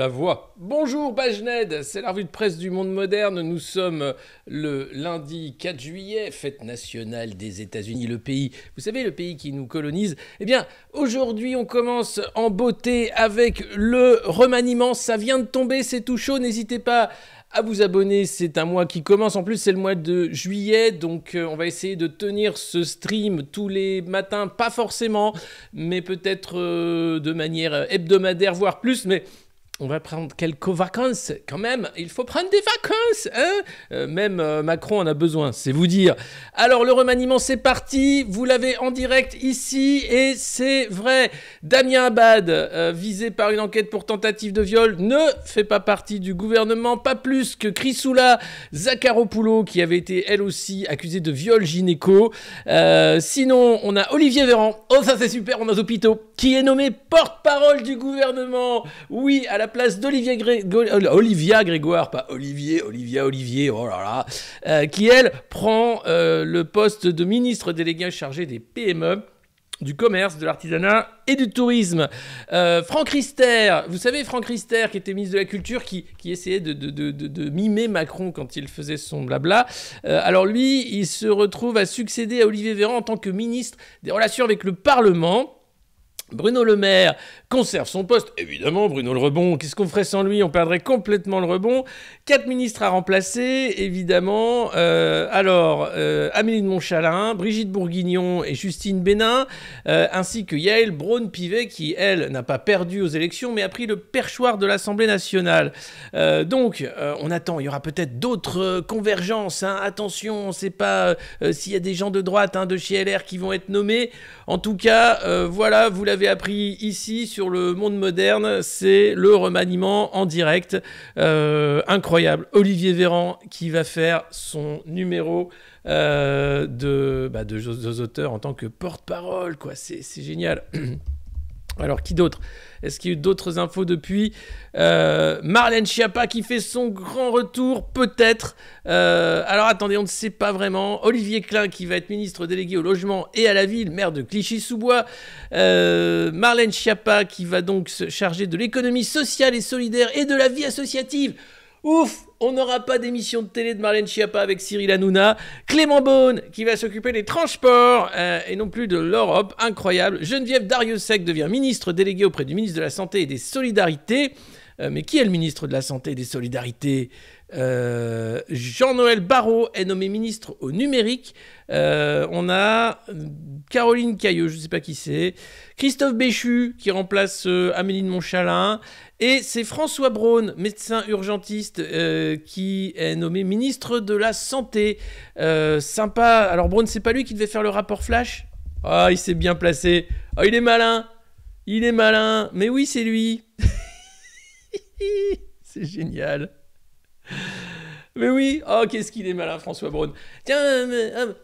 La voix. Bonjour Bajned, c'est la revue de presse du Monde Moderne. Nous sommes le lundi 4 juillet, fête nationale des États-Unis, le pays, vous savez, le pays qui nous colonise. Eh bien, aujourd'hui, on commence en beauté avec le remaniement. Ça vient de tomber, c'est tout chaud. N'hésitez pas à vous abonner, c'est un mois qui commence. En plus, c'est le mois de juillet, donc on va essayer de tenir ce stream tous les matins, pas forcément, mais peut-être de manière hebdomadaire, voire plus. Mais on va prendre quelques vacances quand même. Il faut prendre des vacances, hein. Même Macron en a besoin, c'est vous dire. Alors le remaniement, c'est parti. Vous l'avez en direct ici et c'est vrai. Damien Abad, visé par une enquête pour tentative de viol, ne fait pas partie du gouvernement. Pas plus que Chrysoula Zakharopoulou, qui avait été elle aussi accusée de viol gynéco. Sinon, on a Olivier Véran. Oh, ça c'est super, on a Zopito, qui est nommé porte-parole du gouvernement. Oui, à la place d'Olivia Grégoire, pas Olivier, Olivier, oh là là, qui elle prend le poste de ministre délégué chargé des PME, du commerce, de l'artisanat et du tourisme. Franck Rister, vous savez Franck Rister qui était ministre de la Culture, qui essayait de mimer Macron quand il faisait son blabla. Alors lui, il se retrouve à succéder à Olivier Véran en tant que ministre des Relations avec le Parlement. Bruno Le Maire conserve son poste, évidemment. Bruno Le Rebond, qu'est-ce qu'on ferait sans lui? On perdrait complètement le rebond. 4 ministres à remplacer, évidemment. Amélie de Montchalin, Brigitte Bourguignon et Justine Bénin, ainsi que Yaël Braun-Pivet, qui, elle, n'a pas perdu aux élections, mais a pris le perchoir de l'Assemblée nationale. On attend, il y aura peut-être d'autres convergences, hein. Attention, on ne sait pas s'il y a des gens de droite, hein, de chez LR qui vont être nommés. En tout cas, voilà, vous l'avez appris ici sur le Monde Moderne, c'est le remaniement en direct. Incroyable. Olivier Véran qui va faire son numéro de auteurs en tant que porte-parole, quoi. C'est génial. Alors, qui d'autre? Est-ce qu'il y a eu d'autres infos depuis? Marlène Schiappa qui fait son grand retour, peut-être. Alors, attendez, on ne sait pas vraiment. Olivier Klein qui va être ministre délégué au logement et à la ville, maire de Clichy-sous-Bois. Marlène Schiappa qui va donc se charger de l'économie sociale et solidaire et de la vie associative. Ouf, on n'aura pas d'émission de télé de Marlène Schiappa avec Cyril Hanouna. Clément Beaune qui va s'occuper des transports et non plus de l'Europe. Incroyable. Geneviève Darrieussecq devient ministre déléguée auprès du ministre de la Santé et des Solidarités. Mais qui est le ministre de la Santé et des Solidarités? Jean-Noël Barrot est nommé ministre au numérique. On a Caroline Cailleux, je ne sais pas qui c'est. Christophe Béchu qui remplace Amélie de Montchalin. Et c'est François Braun, médecin urgentiste, qui est nommé ministre de la Santé. Sympa. Alors Braun, c'est pas lui qui devait faire le rapport Flash? Ah, il s'est bien placé. Ah, il est malin. Il est malin. Mais oui, c'est lui. C'est génial. Mais oui, oh qu'est-ce qu'il est malin François Braun. Tiens,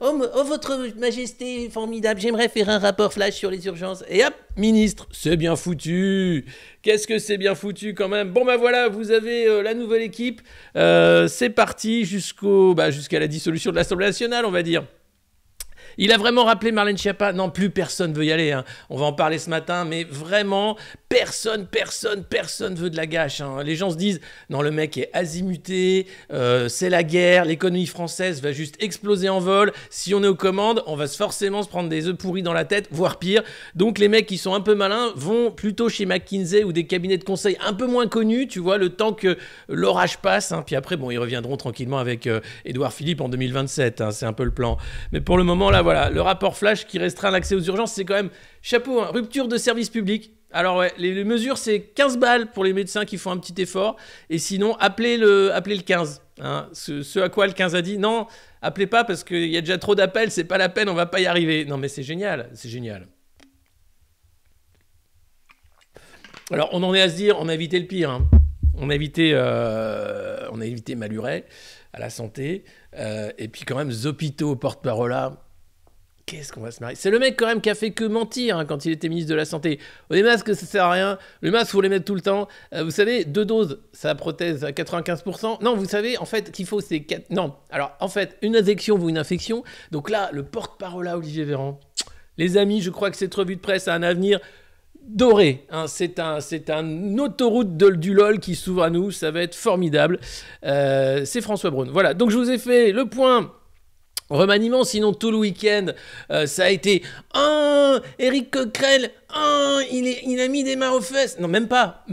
votre majesté formidable, j'aimerais faire un rapport flash sur les urgences. Et hop, ministre, c'est bien foutu. Qu'est-ce que c'est bien foutu quand même. Bon bah voilà, vous avez la nouvelle équipe. C'est parti jusqu'à la dissolution de l'Assemblée nationale, on va dire. Il a vraiment rappelé Marlène Schiappa. Non, plus personne veut y aller, hein. On va en parler ce matin, mais vraiment, personne veut de la gâche, hein. Les gens se disent, non, le mec est azimuté, c'est la guerre, l'économie française va juste exploser en vol. Si on est aux commandes, on va forcément se prendre des œufs pourris dans la tête, voire pire. Donc les mecs qui sont un peu malins vont plutôt chez McKinsey ou des cabinets de conseil un peu moins connus, tu vois, le temps que l'orage passe, hein. Puis après, bon, ils reviendront tranquillement avec Édouard Philippe en 2027, hein, c'est un peu le plan. Mais pour le moment, là, voilà, le rapport Flash qui restreint l'accès aux urgences, c'est quand même chapeau, hein. Rupture de service public. Alors ouais, les mesures, c'est 15 balles pour les médecins qui font un petit effort. Et sinon, appelez le 15. Hein. Ce à quoi le 15 a dit, non, appelez pas parce qu'il y a déjà trop d'appels, c'est pas la peine, on va pas y arriver. Non mais c'est génial, c'est génial. Alors on en est à se dire, on a évité le pire, hein. On a évité Maluret à la santé. Et puis quand même, Zopito, porte-parole là. Qu'est-ce qu'on va se marier? C'est le mec quand même qui a fait que mentir, hein, quand il était ministre de la Santé. Les masques, ça sert à rien. Les masques, faut les mettre tout le temps. Vous savez, 2 doses, ça prothèse à 95%. Non, vous savez, en fait, qu'il faut, c'est 4... Non, alors, en fait, une injection vaut une infection. Donc là, le porte-parole là, Olivier Véran. Les amis, je crois que cette revue de presse a un avenir doré. Hein. C'est un autoroute du LOL qui s'ouvre à nous. Ça va être formidable. C'est François Braun. Voilà, donc je vous ai fait le point remaniement. Sinon, tout le week-end, ça a été Éric Coquerel, il a mis des mains aux fesses. Non, même pas.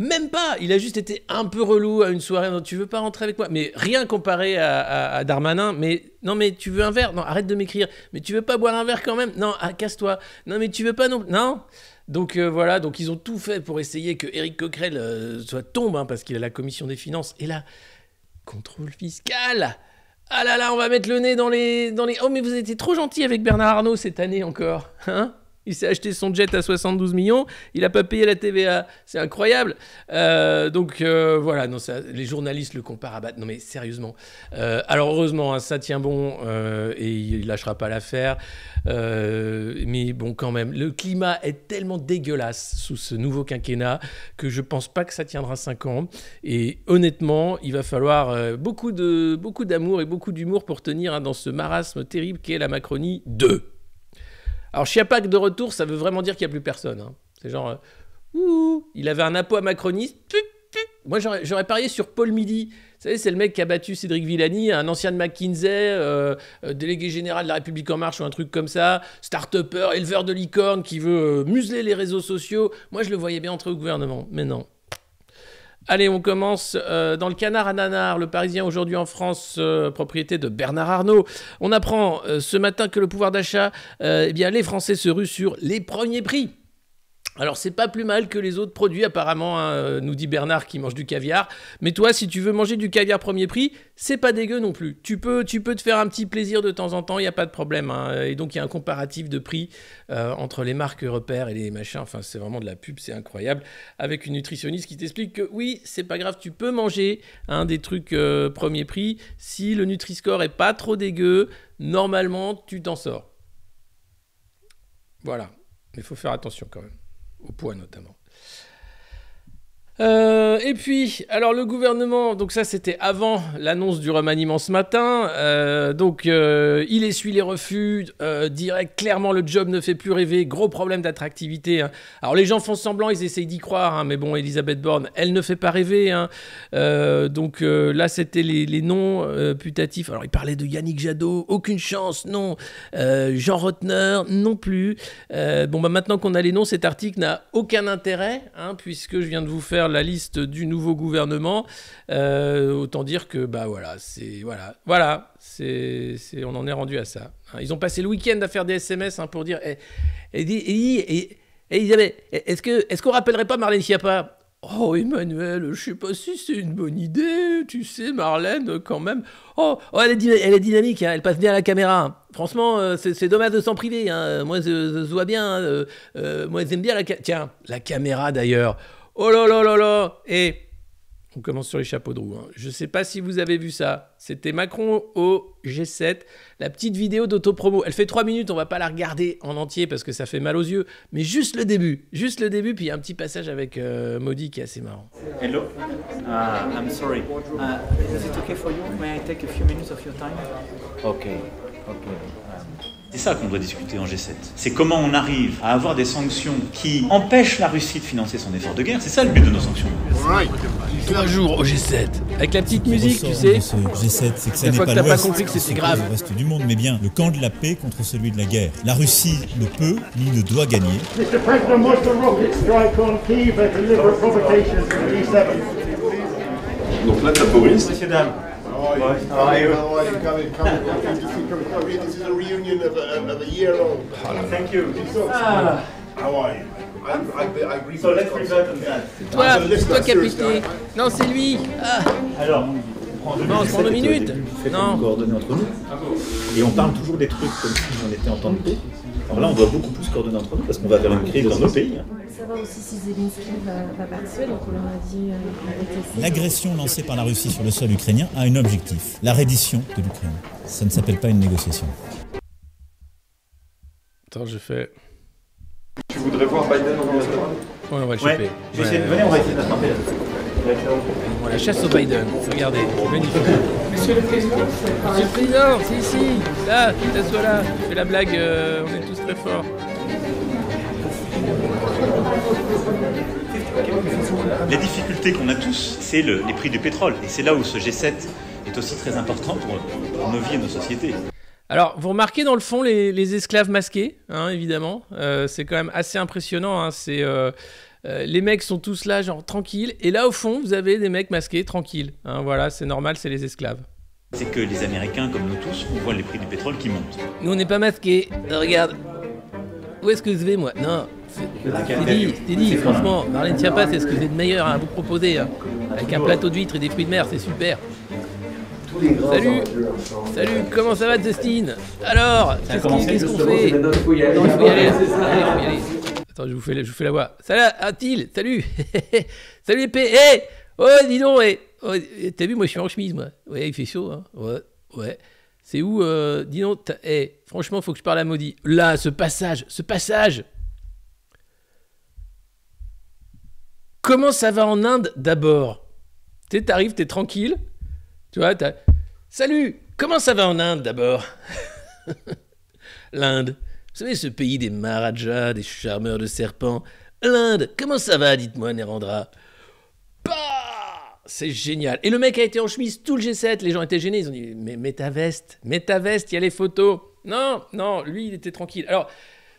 Il a juste été un peu relou à une soirée. Non, tu veux pas rentrer avec moi? Mais rien comparé à Darmanin. Mais non, mais tu veux un verre? Non, arrête de m'écrire. Mais tu veux pas boire un verre quand même? Non, casse-toi. Non, mais tu veux pas non. Donc voilà, donc ils ont tout fait pour essayer que Éric Coquerel tombe, hein, parce qu'il a la commission des finances. Et là, contrôle fiscal. Ah là là, on va mettre le nez dans les... Oh, mais vous étiez trop gentil avec Bernard Arnault cette année encore, hein? Il s'est acheté son jet à 72 millions, il n'a pas payé la TVA, c'est incroyable. Donc voilà, non, ça, les journalistes le comparent à Bat. Non mais sérieusement. Alors heureusement, hein, ça tient bon et il lâchera pas l'affaire. Mais bon, quand même, le climat est tellement dégueulasse sous ce nouveau quinquennat que je pense pas que ça tiendra 5 ans. Et honnêtement, il va falloir beaucoup d'amour et beaucoup d'humour pour tenir, hein, dans ce marasme terrible qu'est la Macronie 2. Alors, Chiapac de retour, ça veut vraiment dire qu'il n'y a plus personne. Hein. C'est genre, il avait un appôt à macroniste. Moi, j'aurais parié sur Paul Midi. Vous savez, c'est le mec qui a battu Cédric Villani, un ancien de McKinsey, délégué général de La République En Marche ou un truc comme ça, start-upper, éleveur de licorne qui veut museler les réseaux sociaux. Moi, je le voyais bien entrer au gouvernement, mais non. Allez, on commence dans le Canard à Nanar, le Parisien aujourd'hui en France, propriété de Bernard Arnault. On apprend ce matin que le pouvoir d'achat, les Français se ruent sur les premiers prix. Alors, c'est pas plus mal que les autres produits, apparemment, hein, nous dit Bernard qui mange du caviar. Mais toi, si tu veux manger du caviar premier prix, c'est pas dégueu non plus. Tu peux te faire un petit plaisir de temps en temps, il n'y a pas de problème. Hein. Et donc, il y a un comparatif de prix entre les marques repères et les machins. Enfin, c'est vraiment de la pub, c'est incroyable. Avec une nutritionniste qui t'explique que oui, c'est pas grave, tu peux manger, hein, des trucs premier prix. Si le Nutri-Score est pas trop dégueu, normalement, tu t'en sors. Voilà. Mais il faut faire attention quand même. Au poids notamment. Et puis, alors le gouvernement, donc ça c'était avant l'annonce du remaniement ce matin, il essuie les refus, direct, clairement le job ne fait plus rêver, gros problème d'attractivité. Hein. Alors les gens font semblant, ils essayent d'y croire, hein, mais bon, Elisabeth Borne, elle ne fait pas rêver. Hein. Là c'était les noms putatifs. Alors il parlait de Yannick Jadot, aucune chance, non. Jean Rottner, non plus. Maintenant qu'on a les noms, cet article n'a aucun intérêt, hein, puisque je viens de vous faire la liste du nouveau gouvernement, autant dire que on en est rendu à ça. Ils ont passé le week-end à faire des SMS, hein, pour dire Elisabeth, est-ce qu'on rappellerait pas Marlène Schiappa? Oh Emmanuel, je sais pas si c'est une bonne idée, tu sais Marlène quand même. Oh elle est dynamique, hein, elle passe bien à la caméra. Franchement, c'est dommage de s'en priver. Hein. Moi je vois bien. Moi j'aime bien la caméra d'ailleurs. Oh là là là là! Et on commence sur les chapeaux de roue. Hein. Je ne sais pas si vous avez vu ça. C'était Macron au G7. La petite vidéo d'autopromo. Elle fait 3 minutes. On ne va pas la regarder en entier parce que ça fait mal aux yeux. Mais juste le début. Puis il y a un petit passage avec Modi qui est assez marrant. Hello. I'm sorry. Is it okay for you? May I take a few minutes of your time? Okay. C'est ça qu'on doit discuter en G7. C'est comment on arrive à avoir des sanctions qui empêchent la Russie de financer son effort de guerre. C'est ça le but de nos sanctions. 3 jours au G7. Avec la petite musique, tu sais. Ce G7, c'est que ça n'est fois pas que t'as pas l'Ouest, compris que c'était grave. le reste du monde, mais bien le camp de la paix contre celui de la guerre. La Russie ne peut ni ne doit gagner. Mr. President, was the rocket strike on Kyiv a deliberate provocation from the G7? Donc là, t'as Boris. Monsieur, dame. How are you? This is a reunion of a year old. Thank you. How are you? I agree. So let's revert on that. C'est toi qui as piqué. Non, c'est lui. Alors, Non, on se prend 2 minutes. Non. Coordonner entre nous. Et on parle toujours des trucs comme si on était en temps de paix. Alors là, on doit beaucoup plus coordonner entre nous parce qu'on va vers une crise dans nos pays. Savoir aussi si Zelensky va participer, donc on leur a dit arrêtez. L'agression lancée par la Russie sur le sol ukrainien a un objectif, la reddition de l'Ukraine. Ça ne s'appelle pas une négociation. Attends, je fais... Tu voudrais voir Biden en bilatéral? Ouais, on va le choper. venez, on va essayer d'attraper là. On la chasse au Biden. Regardez, magnifique. Monsieur le Président, c'est ici. Là, t'assois là. Fais la blague, on est tous très forts. La difficulté qu'on a tous, c'est les prix du pétrole. Et c'est là où ce G7 est aussi très important pour nos vies et nos sociétés. Alors, vous remarquez dans le fond les esclaves masqués, hein, évidemment. C'est quand même assez impressionnant. Hein. Les mecs sont tous là, genre tranquilles. Et là, au fond, vous avez des mecs masqués, tranquilles. Hein, voilà, c'est normal, c'est les esclaves. C'est que les Américains, comme nous tous, on voit les prix du pétrole qui montent. Nous, on n'est pas masqués. Regarde. Où est-ce que je vais, moi? Non. C'est dit, franchement. Marlène Schiappa, c'est ce que j'ai de meilleur à vous proposer. Hein. Avec un plateau d'huîtres et des fruits de mer, c'est super. Salut, comment ça va, Justine? Alors, qu'est-ce qu'on fait? Non, il faut y aller. Allez, il faut y aller. Attends, je vous fais la voix. Salut, Atil, salut. Salut les P. Oh, dis donc, oh, t'as vu, moi je suis en chemise, moi. Ouais, il fait chaud, hein. Ouais. C'est où, dis donc, franchement, faut que je parle à Maudit. Là, ce passage. Comment ça va en Inde, d'abord? Tu sais, t'arrives, t'es tranquille. Tu vois, Salut, comment ça va en Inde, d'abord? L'Inde. Vous savez, ce pays des Maharajas, des charmeurs de serpents. L'Inde, comment ça va, dites-moi, Nerandra? Bah, c'est génial. Et le mec a été en chemise tout le G7. Les gens étaient gênés. Ils ont dit, mais mets ta veste, il y a les photos. Non, lui, il était tranquille. Alors,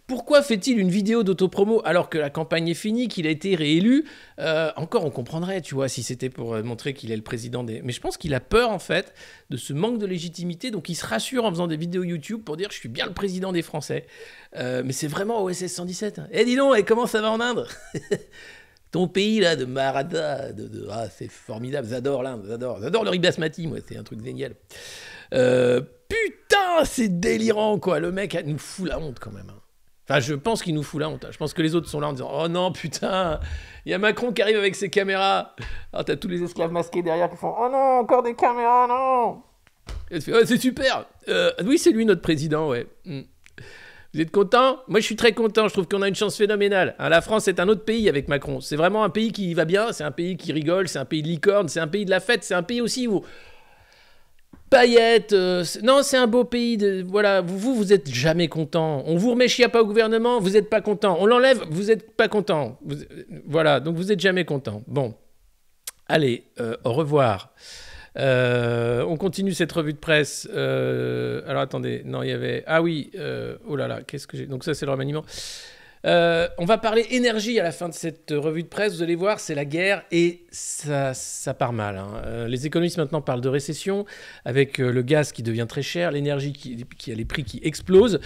pourquoi fait-il une vidéo d'autopromo alors que la campagne est finie, qu'il a été réélu? Encore, on comprendrait, tu vois, si c'était pour montrer qu'il est le président des... Mais je pense qu'il a peur, en fait, de ce manque de légitimité. Donc, il se rassure en faisant des vidéos YouTube pour dire « Je suis bien le président des Français ». Mais c'est vraiment OSS 117. Eh, dis donc, comment ça va en Inde? Ton pays, là, de Maharata, c'est formidable. J'adore l'Inde, j'adore le riz basmati, moi, c'est un truc génial. Putain, c'est délirant, quoi. Le mec nous fout la honte, quand même. Enfin, je pense qu'il nous fout la honte. Je pense que les autres sont là en disant « Oh non, putain, il y a Macron qui arrive avec ses caméras. » Alors, t'as tous les esclaves masqués derrière qui font « Oh non, encore des caméras, non !» Et tu fais « Oh, c'est super. Oui, c'est lui, notre président, ouais. Vous êtes content? Moi, je suis très content. Je trouve qu'on a une chance phénoménale. Hein, la France est un autre pays avec Macron. C'est vraiment un pays qui va bien. C'est un pays qui rigole. C'est un pays de licorne. C'est un pays de la fête. C'est un pays aussi où... Paillettes, non, c'est un beau pays. Voilà, vous êtes jamais content. On vous remet Schiappa au gouvernement, vous êtes pas content. On l'enlève, vous êtes pas content. Voilà, donc vous êtes jamais content. Bon, allez, au revoir. On continue cette revue de presse. Alors attendez, non, il y avait... Ah oui, oh là là, qu'est-ce que j'ai... Donc ça, c'est le remaniement. On va parler énergie à la fin de cette revue de presse. Vous allez voir, c'est la guerre et ça part mal. Hein. Les économistes maintenant parlent de récession avec le gaz qui devient très cher, l'énergie qui a les prix qui explosent.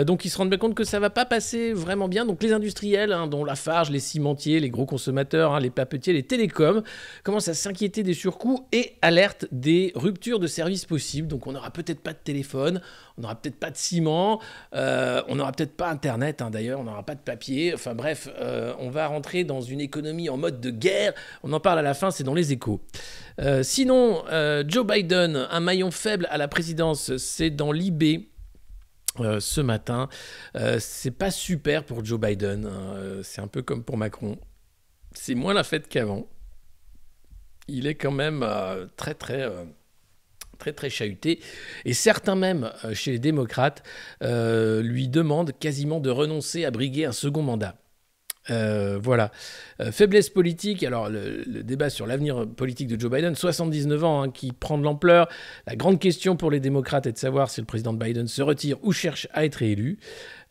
Donc ils se rendent bien compte que ça va pas passer vraiment bien. Donc les industriels, hein, dont Lafarge, les cimentiers, les gros consommateurs, hein, les papetiers, les télécoms, commencent à s'inquiéter des surcoûts et alertent des ruptures de services possibles. Donc on n'aura peut-être pas de téléphone, on n'aura peut-être pas de ciment, on n'aura peut-être pas Internet, hein, d'ailleurs, on n'aura pas de papier. Enfin bref, on va rentrer dans une économie en mode de guerre. On en parle à la fin, c'est dans les Échos. Sinon, Joe Biden, un maillon faible à la présidence, c'est dans l'IB. Ce matin, c'est pas super pour Joe Biden, hein. C'est un peu comme pour Macron. C'est moins la fête qu'avant. Il est quand même très chahuté, et certains même chez les démocrates lui demandent quasiment de renoncer à briguer un second mandat. Voilà. Faiblesse politique, alors le débat sur l'avenir politique de Joe Biden, 79 ans, hein, qui prend de l'ampleur. La grande question pour les démocrates est de savoir si le président Biden se retire ou cherche à être réélu.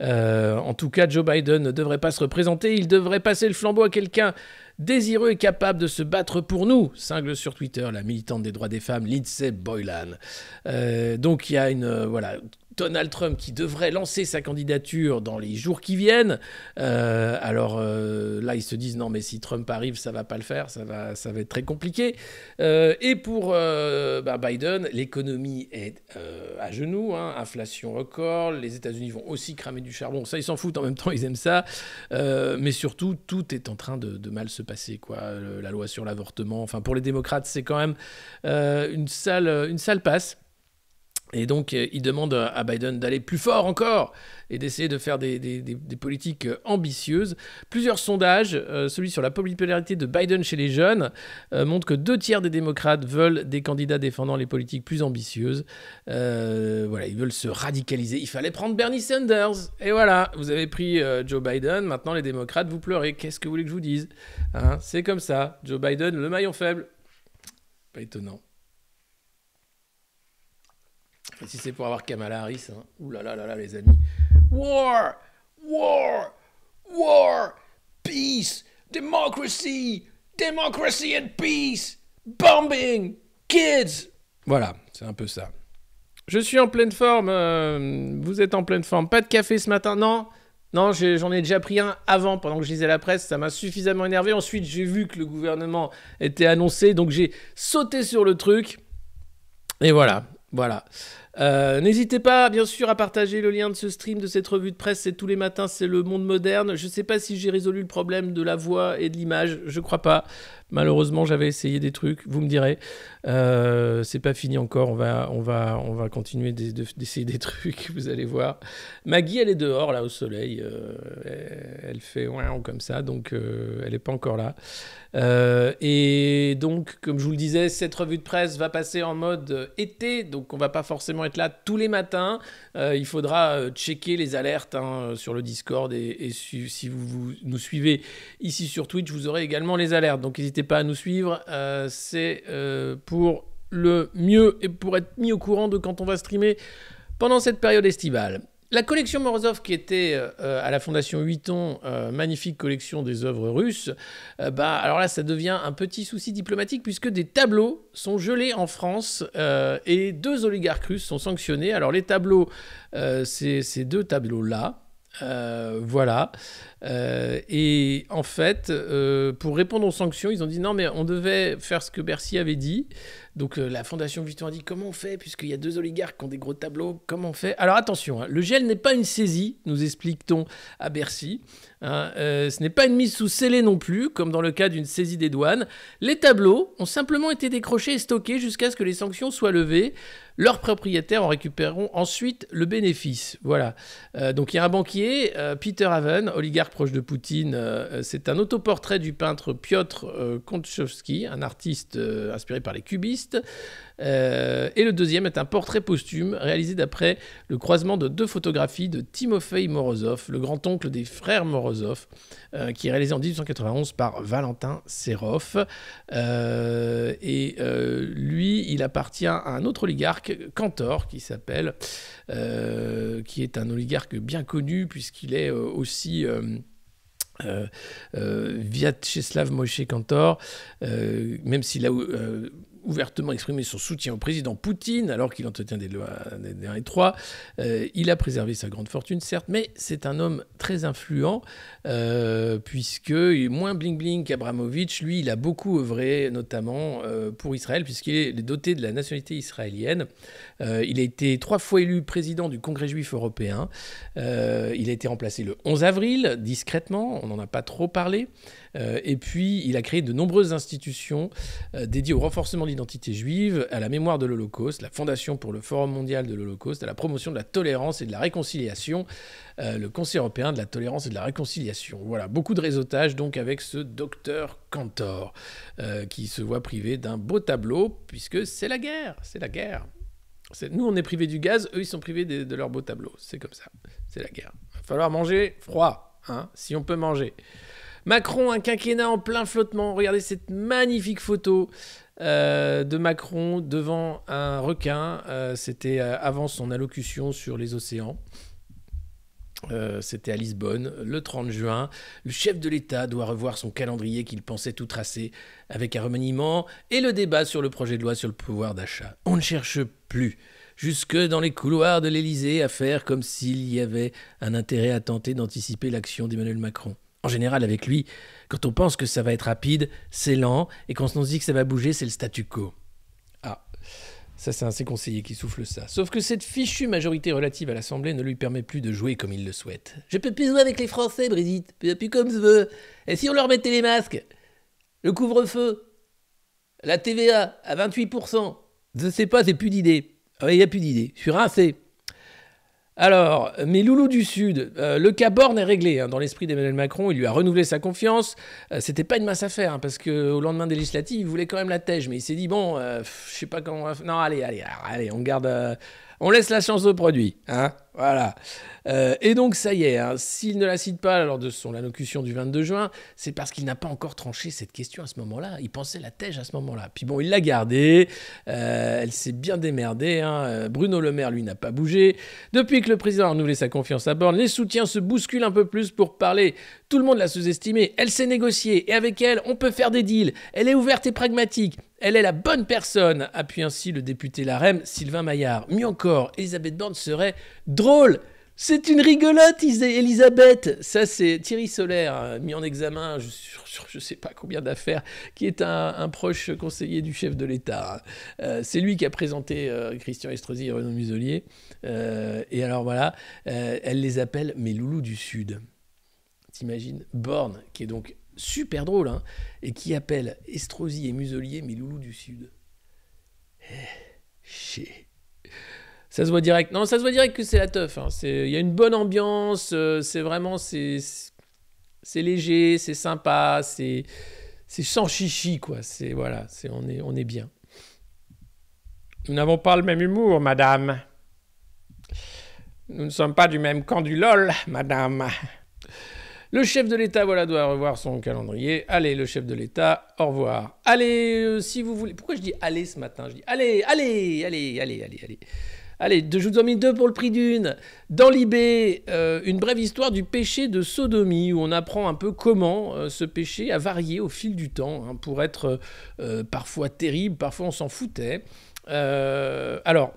En tout cas, Joe Biden ne devrait pas se représenter, il devrait passer le flambeau à quelqu'un désireux et capable de se battre pour nous, cingle sur Twitter la militante des droits des femmes Lindsey Boylan. Donc il y a Donald Trump qui devrait lancer sa candidature dans les jours qui viennent. Alors là, ils se disent non, mais si Trump arrive, ça va pas le faire, ça va être très compliqué. Et pour Biden, l'économie est à genoux, hein, inflation record, les États-Unis vont aussi cramer du charbon. Ça, ils s'en foutent, en même temps, ils aiment ça. Mais surtout, tout est en train de mal se passer, quoi. La loi sur l'avortement, enfin, pour les démocrates, c'est quand même une sale passe. Et donc, il demande à Biden d'aller plus fort encore et d'essayer de faire des politiques ambitieuses. Plusieurs sondages, celui sur la popularité de Biden chez les jeunes, montrent que 2/3 des démocrates veulent des candidats défendant les politiques plus ambitieuses. Voilà, ils veulent se radicaliser. Il fallait prendre Bernie Sanders. Et voilà, vous avez pris Joe Biden. Maintenant, les démocrates, vous pleurez. Qu'est-ce que vous voulez que je vous dise, hein? C'est comme ça. Joe Biden, le maillon faible. Pas étonnant. Et si c'est pour avoir Kamala Harris, hein. Ouh là là là là, les amis. War, war, war, peace, democracy, democracy and peace, bombing, kids. Voilà, c'est un peu ça. Je suis en pleine forme. Vous êtes en pleine forme. Pas de café ce matin, non? Non, j'en ai déjà pris un avant, pendant que je lisais la presse. Ça m'a suffisamment énervé. Ensuite, j'ai vu que le gouvernement était annoncé, donc j'ai sauté sur le truc. Et voilà, voilà. N'hésitez pas, bien sûr, à partager le lien de ce stream, de cette revue de presse. C'est tous les matins, c'est Le Monde Moderne. Je ne sais pas si j'ai résolu le problème de la voix et de l'image. Je crois pas. Malheureusement, j'avais essayé des trucs. Vous me direz. C'est pas fini encore. On va continuer d'essayer des trucs. Vous allez voir. Maggie, elle est dehors, là, au soleil. Elle fait ouin comme ça. Donc, elle n'est pas encore là. Et donc, comme je vous le disais, cette revue de presse va passer en mode été. Donc, on va pas forcément être là tous les matins. Il faudra checker les alertes sur le Discord. Et si vous nous suivez ici sur Twitch, vous aurez également les alertes. Donc, n'hésitez pas à nous suivre. C'est pour le mieux et pour être mis au courant de quand on va streamer pendant cette période estivale. La collection Morozov qui était à la Fondation Vuitton, magnifique collection des œuvres russes, alors là ça devient un petit souci diplomatique puisque des tableaux sont gelés en France et 2 oligarques russes sont sanctionnés. Alors les tableaux, ces 2 tableaux-là, voilà. Et en fait, pour répondre aux sanctions, ils ont dit non mais on devait faire ce que Bercy avait dit. Donc la Fondation Vuitton a dit comment on fait puisqu'il y a 2 oligarques qui ont des gros tableaux, comment on fait? Alors attention, hein, le gel n'est pas une saisie, nous explique-t-on à Bercy. Ce n'est pas une mise sous scellé non plus, comme dans le cas d'une saisie des douanes. Les tableaux ont simplement été décrochés et stockés jusqu'à ce que les sanctions soient levées. Leurs propriétaires en récupéreront ensuite le bénéfice. Voilà. Donc il y a un banquier, Peter Haven, oligarque proche de Poutine. C'est un autoportrait du peintre Piotr Kontchowski, un artiste inspiré par les cubistes. Et le deuxième est un portrait posthume réalisé d'après le croisement de 2 photographies de Timofey Morozov, le grand-oncle des frères Morozov, qui est réalisé en 1891 par Valentin Serov. Lui, il appartient à un autre oligarque, Kantor, qui s'appelle, qui est un oligarque bien connu puisqu'il est aussi... Vyacheslav Moshe Kantor, même s'il a ouvertement exprimé son soutien au président Poutine alors qu'il entretient des liens étroits, il a préservé sa grande fortune certes, mais c'est un homme très influent puisqu'il est moins bling-bling qu'Abramovitch. Lui, il a beaucoup œuvré notamment pour Israël puisqu'il est doté de la nationalité israélienne. Il a été 3 fois élu président du Congrès juif européen. Il a été remplacé le 11 avril, discrètement, on n'en a pas trop parlé. Et puis, il a créé de nombreuses institutions dédiées au renforcement de l'identité juive, à la mémoire de l'Holocauste, la Fondation pour le Forum mondial de l'Holocauste, à la promotion de la tolérance et de la réconciliation, le Conseil européen de la tolérance et de la réconciliation. Voilà, beaucoup de réseautage donc avec ce docteur Kantor qui se voit privé d'un beau tableau puisque c'est la guerre, c'est la guerre. Nous, on est privés du gaz, eux, ils sont privés de leur beau tableau. C'est comme ça, c'est la guerre. Il va falloir manger froid, hein, si on peut manger. Macron, un quinquennat en plein flottement. Regardez cette magnifique photo de Macron devant un requin. C'était avant son allocution sur les océans. C'était à Lisbonne, le 30 juin. Le chef de l'État doit revoir son calendrier qu'il pensait tout tracé avec un remaniement et le débat sur le projet de loi sur le pouvoir d'achat. On ne cherche plus, jusque dans les couloirs de l'Élysée, à faire comme s'il y avait un intérêt à tenter d'anticiper l'action d'Emmanuel Macron. En général, avec lui, quand on pense que ça va être rapide, c'est lent, et quand on se dit que ça va bouger, c'est le statu quo. Ah, ça c'est un de ses conseillers qui souffle ça. Sauf que cette fichue majorité relative à l'Assemblée ne lui permet plus de jouer comme il le souhaite. Je peux plus jouer avec les Français, Brigitte, plus comme je veux. Et si on leur mettait les masques, le couvre-feu, la TVA à 28%, je sais pas, c'est plus d'idée. Il n'y a plus d'idées. Je suis rincé. Alors, mes loulous du Sud, le cas Borne est réglé. Hein, dans l'esprit d'Emmanuel Macron, il lui a renouvelé sa confiance. C'était pas une mince affaire, hein, parce qu'au lendemain des législatives, il voulait quand même la tège. Mais il s'est dit, bon, je sais pas comment... Non, allez, on garde... on laisse la chance au produit. Hein, voilà. Et donc, ça y est, hein, s'il ne la cite pas lors de son allocution du 22 juin, c'est parce qu'il n'a pas encore tranché cette question à ce moment-là. Il pensait la tège à ce moment-là. Puis bon, il l'a gardée. Elle s'est bien démerdée. Hein. Bruno Le Maire, lui, n'a pas bougé. Depuis que le président a renouvelé sa confiance à Borne, les soutiens se bousculent un peu plus pour parler. Tout le monde l'a sous-estimée. Elle s'est négociée. Et avec elle, on peut faire des deals. Elle est ouverte et pragmatique. Elle est la bonne personne, appuie ainsi le député LaREM, Sylvain Maillard. Mieux encore, Elisabeth Borne serait drôle. C'est une rigolote, Elisabeth. Ça, c'est Thierry Solaire, mis en examen, je ne sais pas combien d'affaires, qui est un proche conseiller du chef de l'État. C'est lui qui a présenté Christian Estrosi et Renaud Muselier. Et alors voilà, elle les appelle mes loulous du Sud. T'imagines, Borne, qui est donc super drôle, hein, et qui appelle Estrosi et Muselier mes loulous du Sud. Chier. Ça se voit direct. Non, ça se voit direct que c'est la teuf. Hein. Il y a une bonne ambiance. C'est vraiment... C'est léger, c'est sympa. C'est sans chichi, quoi. Voilà, on est bien. Nous n'avons pas le même humour, madame. Nous ne sommes pas du même camp du LOL, madame. Le chef de l'État, voilà, doit revoir son calendrier. Allez, le chef de l'État, au revoir. Allez, si vous voulez... Pourquoi je dis « allez » ce matin? Je dis « allez. Allez, je vous en ai mis 2 pour le prix d'une. Dans l'IB, une brève histoire du péché de sodomie, où on apprend un peu comment ce péché a varié au fil du temps, hein, pour être parfois terrible, parfois on s'en foutait. Alors...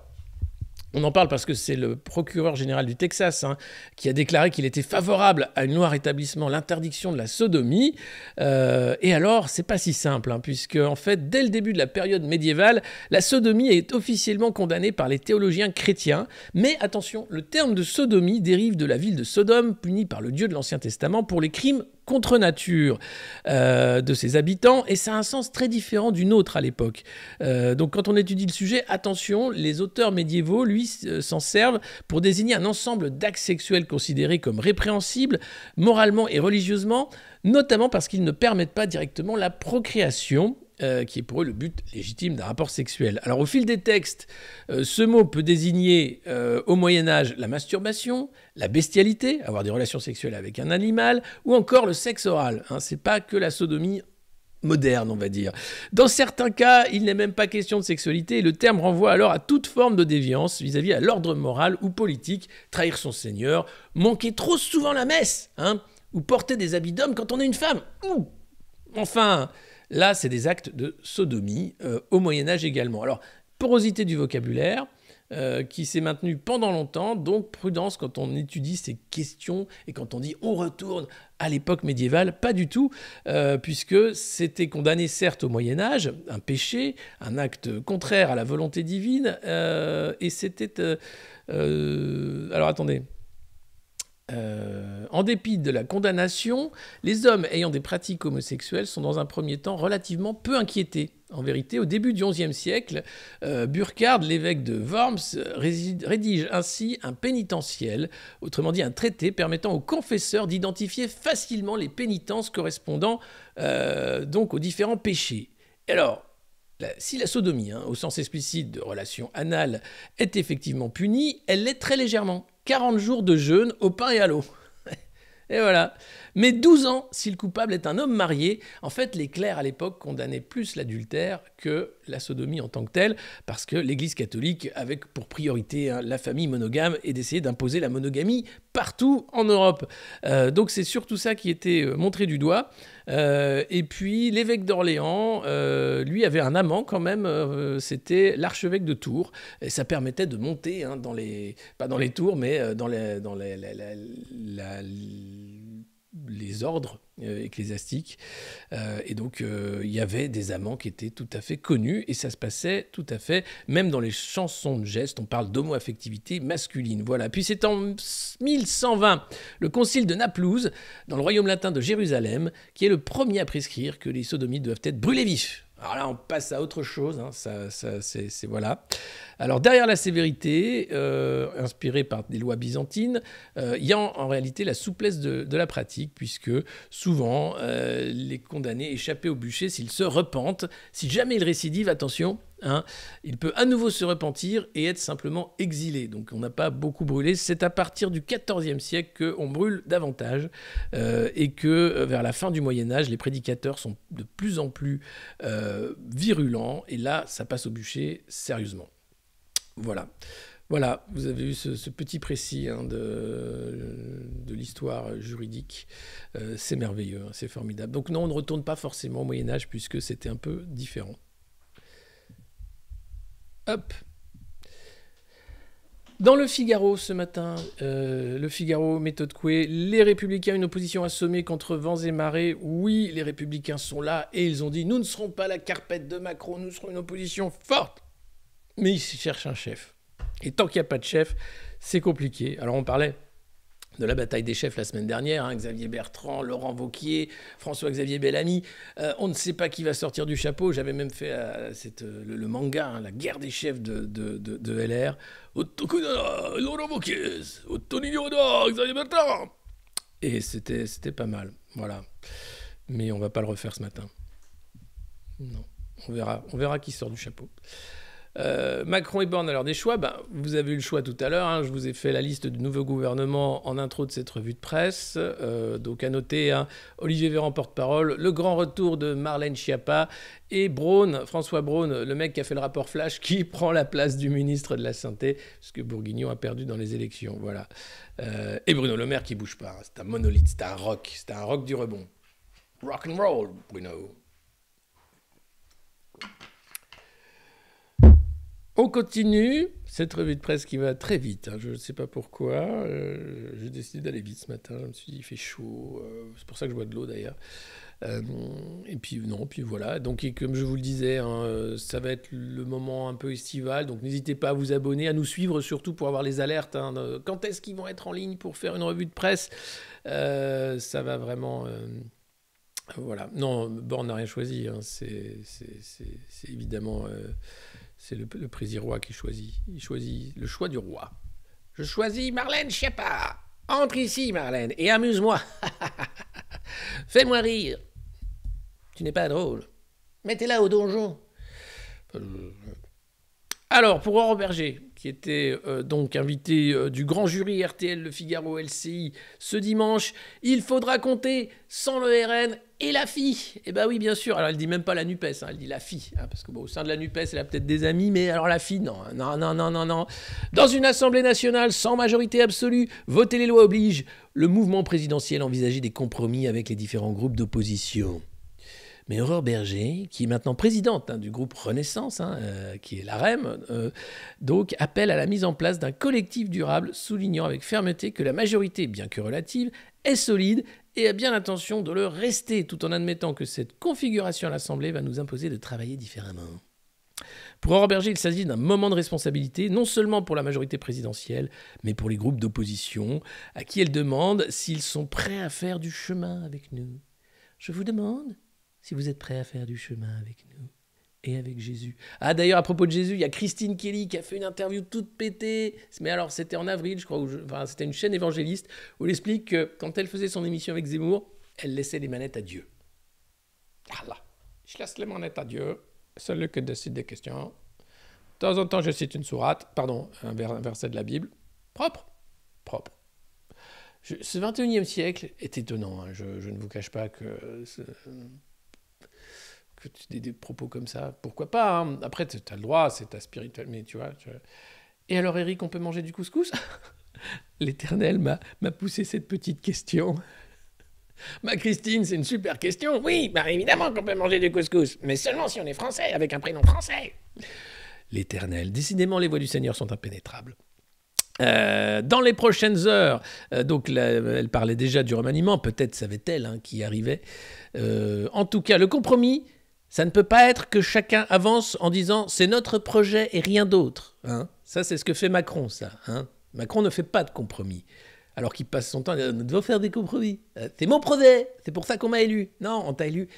On en parle parce que c'est le procureur général du Texas, hein, qui a déclaré qu'il était favorable à une loi rétablissant l'interdiction de la sodomie. Et alors, c'est pas si simple, hein, puisque en fait, dès le début de la période médiévale, la sodomie est officiellement condamnée par les théologiens chrétiens. Mais attention, le terme de sodomie dérive de la ville de Sodome, punie par le Dieu de l'Ancien Testament pour les crimes contre nature de ses habitants, et ça a un sens très différent du nôtre à l'époque. Donc quand on étudie le sujet, attention, les auteurs médiévaux, lui, s'en servent pour désigner un ensemble d'actes sexuels considérés comme répréhensibles, moralement et religieusement, notamment parce qu'ils ne permettent pas directement la procréation, qui est pour eux le but légitime d'un rapport sexuel. Alors au fil des textes, ce mot peut désigner au Moyen-Âge la masturbation, la bestialité, avoir des relations sexuelles avec un animal, ou encore le sexe oral. Hein, c'est pas que la sodomie moderne, on va dire. Dans certains cas, il n'est même pas question de sexualité, et le terme renvoie alors à toute forme de déviance vis-à-vis à l'ordre moral ou politique, trahir son seigneur, manquer trop souvent la messe, hein, ou porter des habits d'homme quand on est une femme. Ouh. Enfin... Là, c'est des actes de sodomie, au Moyen-Âge également. Alors, porosité du vocabulaire, qui s'est maintenue pendant longtemps, donc prudence quand on étudie ces questions et quand on dit « on retourne à l'époque médiévale », pas du tout, puisque c'était condamné certes au Moyen-Âge, un péché, un acte contraire à la volonté divine, et c'était... alors attendez... en dépit de la condamnation, les hommes ayant des pratiques homosexuelles sont dans un premier temps relativement peu inquiétés. En vérité, au début du XIe siècle, Burkhard, l'évêque de Worms, rédige ainsi un pénitentiel, autrement dit un traité permettant aux confesseurs d'identifier facilement les pénitences correspondant donc aux différents péchés. Alors, si la sodomie, hein, au sens explicite de relation anale, est effectivement punie, elle l'est très légèrement. 40 jours de jeûne au pain et à l'eau. Et voilà. Mais 12 ans si le coupable est un homme marié. En fait, les clercs à l'époque condamnaient plus l'adultère que la sodomie en tant que telle, parce que l'Église catholique avait pour priorité, hein, la famille monogame et d'essayer d'imposer la monogamie partout en Europe. Donc c'est surtout ça qui était montré du doigt. Et puis l'évêque d'Orléans, lui avait un amant quand même, c'était l'archevêque de Tours. Et ça permettait de monter, hein, pas dans les tours, mais dans les ordres ecclésiastiques. Et donc, il y avait des amants qui étaient tout à fait connus, et ça se passait tout à fait, même dans les chansons de gestes, on parle d'homo-affectivité masculine. Voilà. Puis c'est en 1120, le concile de Naplouse, dans le royaume latin de Jérusalem, qui est le premier à prescrire que les sodomies doivent être brûlées vifs. Alors là, on passe à autre chose, hein, c'est voilà. Alors derrière la sévérité, inspirée par des lois byzantines, il y a en réalité la souplesse de la pratique, puisque souvent, les condamnés échappés au bûcher, s'ils se repentent, si jamais ils récidivent, attention, hein, il peut à nouveau se repentir et être simplement exilé. Donc on n'a pas beaucoup brûlé. C'est à partir du XIVe siècle qu'on brûle davantage et que vers la fin du Moyen-Âge, les prédicateurs sont de plus en plus virulents. Et là, ça passe au bûcher sérieusement. Voilà. Voilà, vous avez eu ce petit précis hein, de l'histoire juridique. C'est merveilleux, hein, c'est formidable. Donc non, on ne retourne pas forcément au Moyen-Âge puisque c'était un peu différent. Hop. Dans le Figaro ce matin, le Figaro, méthode Coué, les Républicains, une opposition assommée contre vents et marées. Oui, les Républicains sont là et ils ont dit « Nous ne serons pas la carpette de Macron, nous serons une opposition forte ». Mais ils cherchent un chef. Et tant qu'il n'y a pas de chef, c'est compliqué. Alors on parlait de la bataille des chefs la semaine dernière, hein, Xavier Bertrand, Laurent Wauquiez, François-Xavier Bellamy. On ne sait pas qui va sortir du chapeau. J'avais même fait le manga, hein, la guerre des chefs de LR. Laurent Wauquiez, Xavier Bertrand. Et c'était pas mal, voilà. Mais on va pas le refaire ce matin. Non, on verra qui sort du chapeau. Macron et Borne, alors des choix, vous avez eu le choix tout à l'heure, hein, je vous ai fait la liste du nouveau gouvernement en intro de cette revue de presse, donc à noter hein, Olivier Véran porte-parole, le grand retour de Marlène Schiappa et François Braun, le mec qui a fait le rapport Flash, qui prend la place du ministre de la Santé, parce que Bourguignon a perdu dans les élections, voilà. Et Bruno Le Maire qui bouge pas, hein, c'est un monolithe, c'est un rock du rebond. Rock and roll, Bruno. On continue, cette revue de presse qui va très vite, hein, je ne sais pas pourquoi, j'ai décidé d'aller vite ce matin, je me suis dit il fait chaud, c'est pour ça que je bois de l'eau d'ailleurs, et puis voilà, donc et comme je vous le disais, hein, ça va être le moment un peu estival, donc n'hésitez pas à vous abonner, à nous suivre surtout pour avoir les alertes, hein, quand est-ce qu'ils vont être en ligne pour faire une revue de presse, ça va vraiment... voilà, non, Borne n'a rien choisi, hein, c'est évidemment... c'est le président roi qui choisit. Il choisit le choix du roi. Je choisis Marlène Schiappa. Entre ici, Marlène, et amuse-moi. Fais-moi rire. Tu n'es pas drôle. Mettez-la au donjon. Alors, pour Aurore Berger, qui était donc invité du grand jury RTL Le Figaro LCI ce dimanche, il faudra compter sans le RN et la fille. Eh bien oui, bien sûr. Alors, elle dit même pas la NUPES, hein, elle dit la fille. Hein, parce que bon, au sein de la NUPES, elle a peut-être des amis, mais alors la fille, non. Dans une assemblée nationale sans majorité absolue, voter les lois oblige. Le mouvement présidentiel envisageait des compromis avec les différents groupes d'opposition. Mais Aurore Berger, qui est maintenant présidente du groupe Renaissance, qui est l'AREM, donc appelle à la mise en place d'un collectif durable, soulignant avec fermeté que la majorité, bien que relative, est solide et a bien l'intention de le rester, tout en admettant que cette configuration à l'Assemblée va nous imposer de travailler différemment. Pour Aurore Berger, il s'agit d'un moment de responsabilité, non seulement pour la majorité présidentielle, mais pour les groupes d'opposition, à qui elle demande s'ils sont prêts à faire du chemin avec nous. Je vous demande... si vous êtes prêts à faire du chemin avec nous et avec Jésus. Ah d'ailleurs, à propos de Jésus, il y a Christine Kelly qui a fait une interview toute pétée. Mais alors, c'était en avril, je crois, c'était une chaîne évangéliste où elle explique que quand elle faisait son émission avec Zemmour, elle laissait les manettes à Dieu. Allah, je laisse les manettes à Dieu, c'est lui qui décide des questions. De temps en temps, je cite une sourate, un verset de la Bible. Propre. Ce 21e siècle est étonnant. Hein. Je ne vous cache pas que des propos comme ça, pourquoi pas, hein. Après, tu as le droit, c'est ta spirituelle, mais tu vois... Et alors, Eric, on peut manger du couscous? L'Éternel m'a poussé cette petite question. Ma Christine, c'est une super question. Oui, évidemment qu'on peut manger du couscous, mais seulement si on est français, avec un prénom français. L'Éternel, décidément, les voies du Seigneur sont impénétrables. Dans les prochaines heures, donc elle parlait déjà du remaniement, peut-être savait-elle qui arrivait. En tout cas, le compromis, ça ne peut pas être que chacun avance en disant « c'est notre projet et rien d'autre ». Ça, c'est ce que fait Macron, ça. Macron ne fait pas de compromis, alors qu'il passe son temps à dire « nous devons faire des compromis. C'est mon projet, c'est pour ça qu'on m'a élu. » Non, on t'a élu.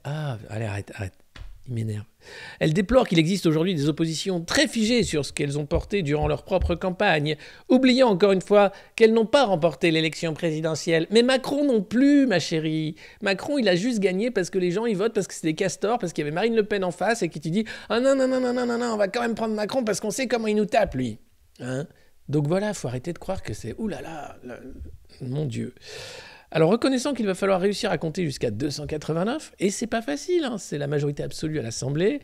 Ah, allez, arrête. Il m'énerve. Elle déplore qu'il existe aujourd'hui des oppositions très figées sur ce qu'elles ont porté durant leur propre campagne, oubliant encore une fois qu'elles n'ont pas remporté l'élection présidentielle. Mais Macron non plus, ma chérie. Macron, il a juste gagné parce que les gens, ils votent parce que c'est des castors, parce qu'il y avait Marine Le Pen en face et qui te dit « Ah non, on va quand même prendre Macron parce qu'on sait comment il nous tape, lui. Hein » Donc voilà, faut arrêter de croire que c'est « Ouh là là, mon Dieu ». Alors, reconnaissant qu'il va falloir réussir à compter jusqu'à 289, et c'est pas facile, hein, c'est la majorité absolue à l'Assemblée,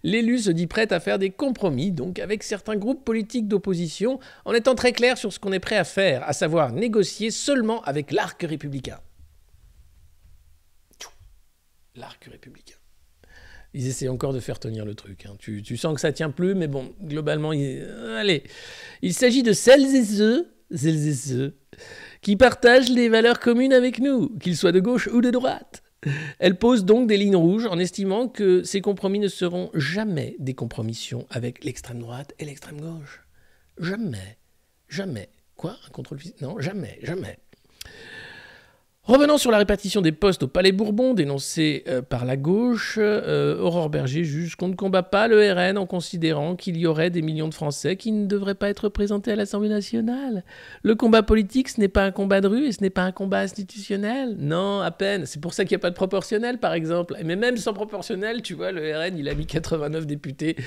l'élu se dit prêt à faire des compromis, donc avec certains groupes politiques d'opposition, en étant très clair sur ce qu'on est prêt à faire, à savoir négocier seulement avec l'arc républicain. L'arc républicain. Ils essaient encore de faire tenir le truc. Hein. Tu sens que ça tient plus, mais bon, globalement, allez. Il s'agit de celles et ceux qui partagent les valeurs communes avec nous, qu'ils soient de gauche ou de droite. Elle pose donc des lignes rouges en estimant que ces compromis ne seront jamais des compromissions avec l'extrême droite et l'extrême gauche. Jamais. Jamais. Quoi ? Un contrôle physique ? Non, jamais. Revenons sur la répartition des postes au Palais Bourbon, dénoncée par la gauche, Aurore Berger juge qu'on ne combat pas le RN en considérant qu'il y aurait des millions de Français qui ne devraient pas être représentés à l'Assemblée nationale. Le combat politique, ce n'est pas un combat de rue et ce n'est pas un combat institutionnel. Non, à peine. C'est pour ça qu'il n'y a pas de proportionnel, par exemple. Mais même sans proportionnel, tu vois, le RN, il a mis 89 députés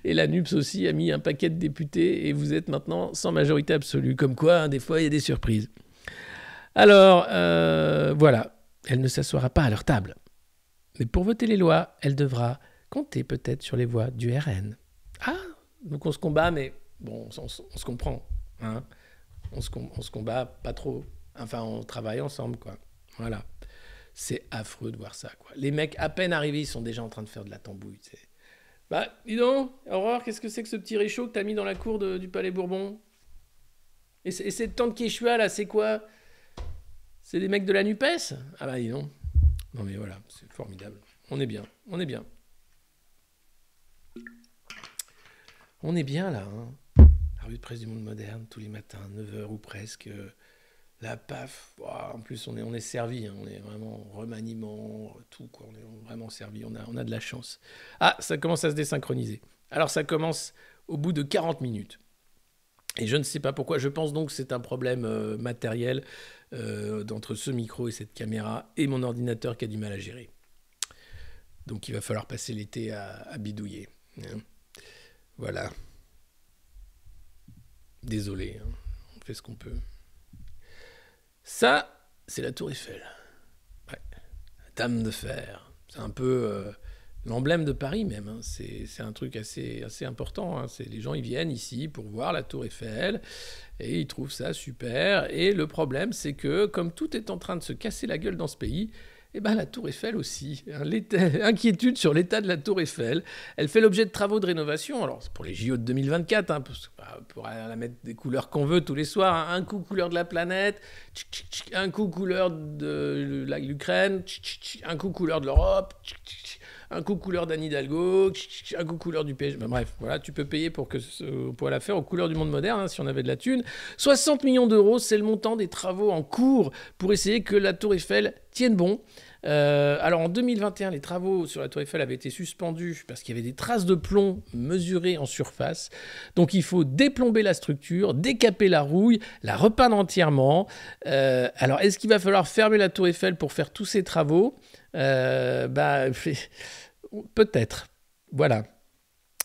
et la NUPS aussi a mis un paquet de députés et vous êtes maintenant sans majorité absolue. Comme quoi, hein, des fois, il y a des surprises. Alors, voilà, elle ne s'assoira pas à leur table. Mais pour voter les lois, elle devra compter peut-être sur les voix du RN. Ah, donc on se combat, mais bon, on se comprend. Hein, on se combat pas trop. Enfin, on travaille ensemble, quoi. Voilà. C'est affreux de voir ça, quoi. Les mecs, à peine arrivés, ils sont déjà en train de faire de la tambouille. Tu sais. Bah, dis donc, Aurore, qu'est-ce que c'est que ce petit réchaud que t'as mis dans la cour du Palais Bourbon ? Et cette tante Quechua, là, c'est quoi ? C'est des mecs de la NUPES ? Ah bah dis donc. Non mais voilà, c'est formidable. On est bien. On est bien là. Hein. La revue de presse du Monde Moderne, tous les matins, 9h ou presque. La paf. Wow, en plus, on est servi. Hein. On est vraiment remaniement, tout. Quoi. On est vraiment servi. On a de la chance. Ah, ça commence à se désynchroniser. Alors ça commence au bout de 40 minutes. Et je ne sais pas pourquoi, je pense donc que c'est un problème matériel d'entre ce micro et cette caméra et mon ordinateur qui a du mal à gérer. Donc il va falloir passer l'été à bidouiller. Hein. Voilà. Désolé, hein. On fait ce qu'on peut. Ça, c'est la Tour Eiffel. Ouais. La Dame de Fer. C'est un peu... l'emblème de Paris même, hein. C'est un truc assez important. Hein. Les gens ils viennent ici pour voir la Tour Eiffel et ils trouvent ça super. Et le problème, c'est que comme tout est en train de se casser la gueule dans ce pays, eh ben, la Tour Eiffel aussi. Hein. Inquiétude sur l'état de la Tour Eiffel. Elle fait l'objet de travaux de rénovation. Alors, c'est pour les JO de 2024, hein, parce qu'on pourra la mettre des couleurs qu'on veut tous les soirs. Hein. Un coup couleur de la planète, un coup couleur de l'Ukraine, un coup couleur de l'Europe, un coup couleur d'Anne Hidalgo, un coup couleur du PSG. Ben, bref, voilà, tu peux payer pour la faire aux couleurs du monde moderne, hein, si on avait de la thune. 60 millions d'euros, c'est le montant des travaux en cours pour essayer que la Tour Eiffel tienne bon. Alors en 2021, les travaux sur la Tour Eiffel avaient été suspendus parce qu'il y avait des traces de plomb mesurées en surface. Donc il faut déplomber la structure, décaper la rouille, la repeindre entièrement. Alors est-ce qu'il va falloir fermer la Tour Eiffel pour faire tous ces travaux ? Peut-être. Voilà.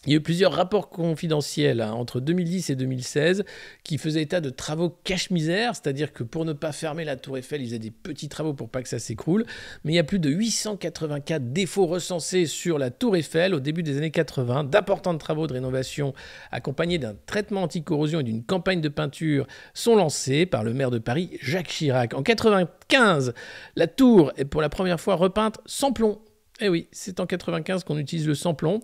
Il y a eu plusieurs rapports confidentiels entre 2010 et 2016 qui faisaient état de travaux cache-misère, c'est-à-dire que pour ne pas fermer la Tour Eiffel, ils faisaient des petits travaux pour pas que ça s'écroule. Mais il y a plus de 884 défauts recensés sur la Tour Eiffel au début des années 80, d'importants travaux de rénovation accompagnés d'un traitement anti-corrosion et d'une campagne de peinture sont lancés par le maire de Paris, Jacques Chirac. En 1995, la tour est pour la première fois repeinte sans plomb. Eh oui, c'est en 95 qu'on utilise le sans-plomb.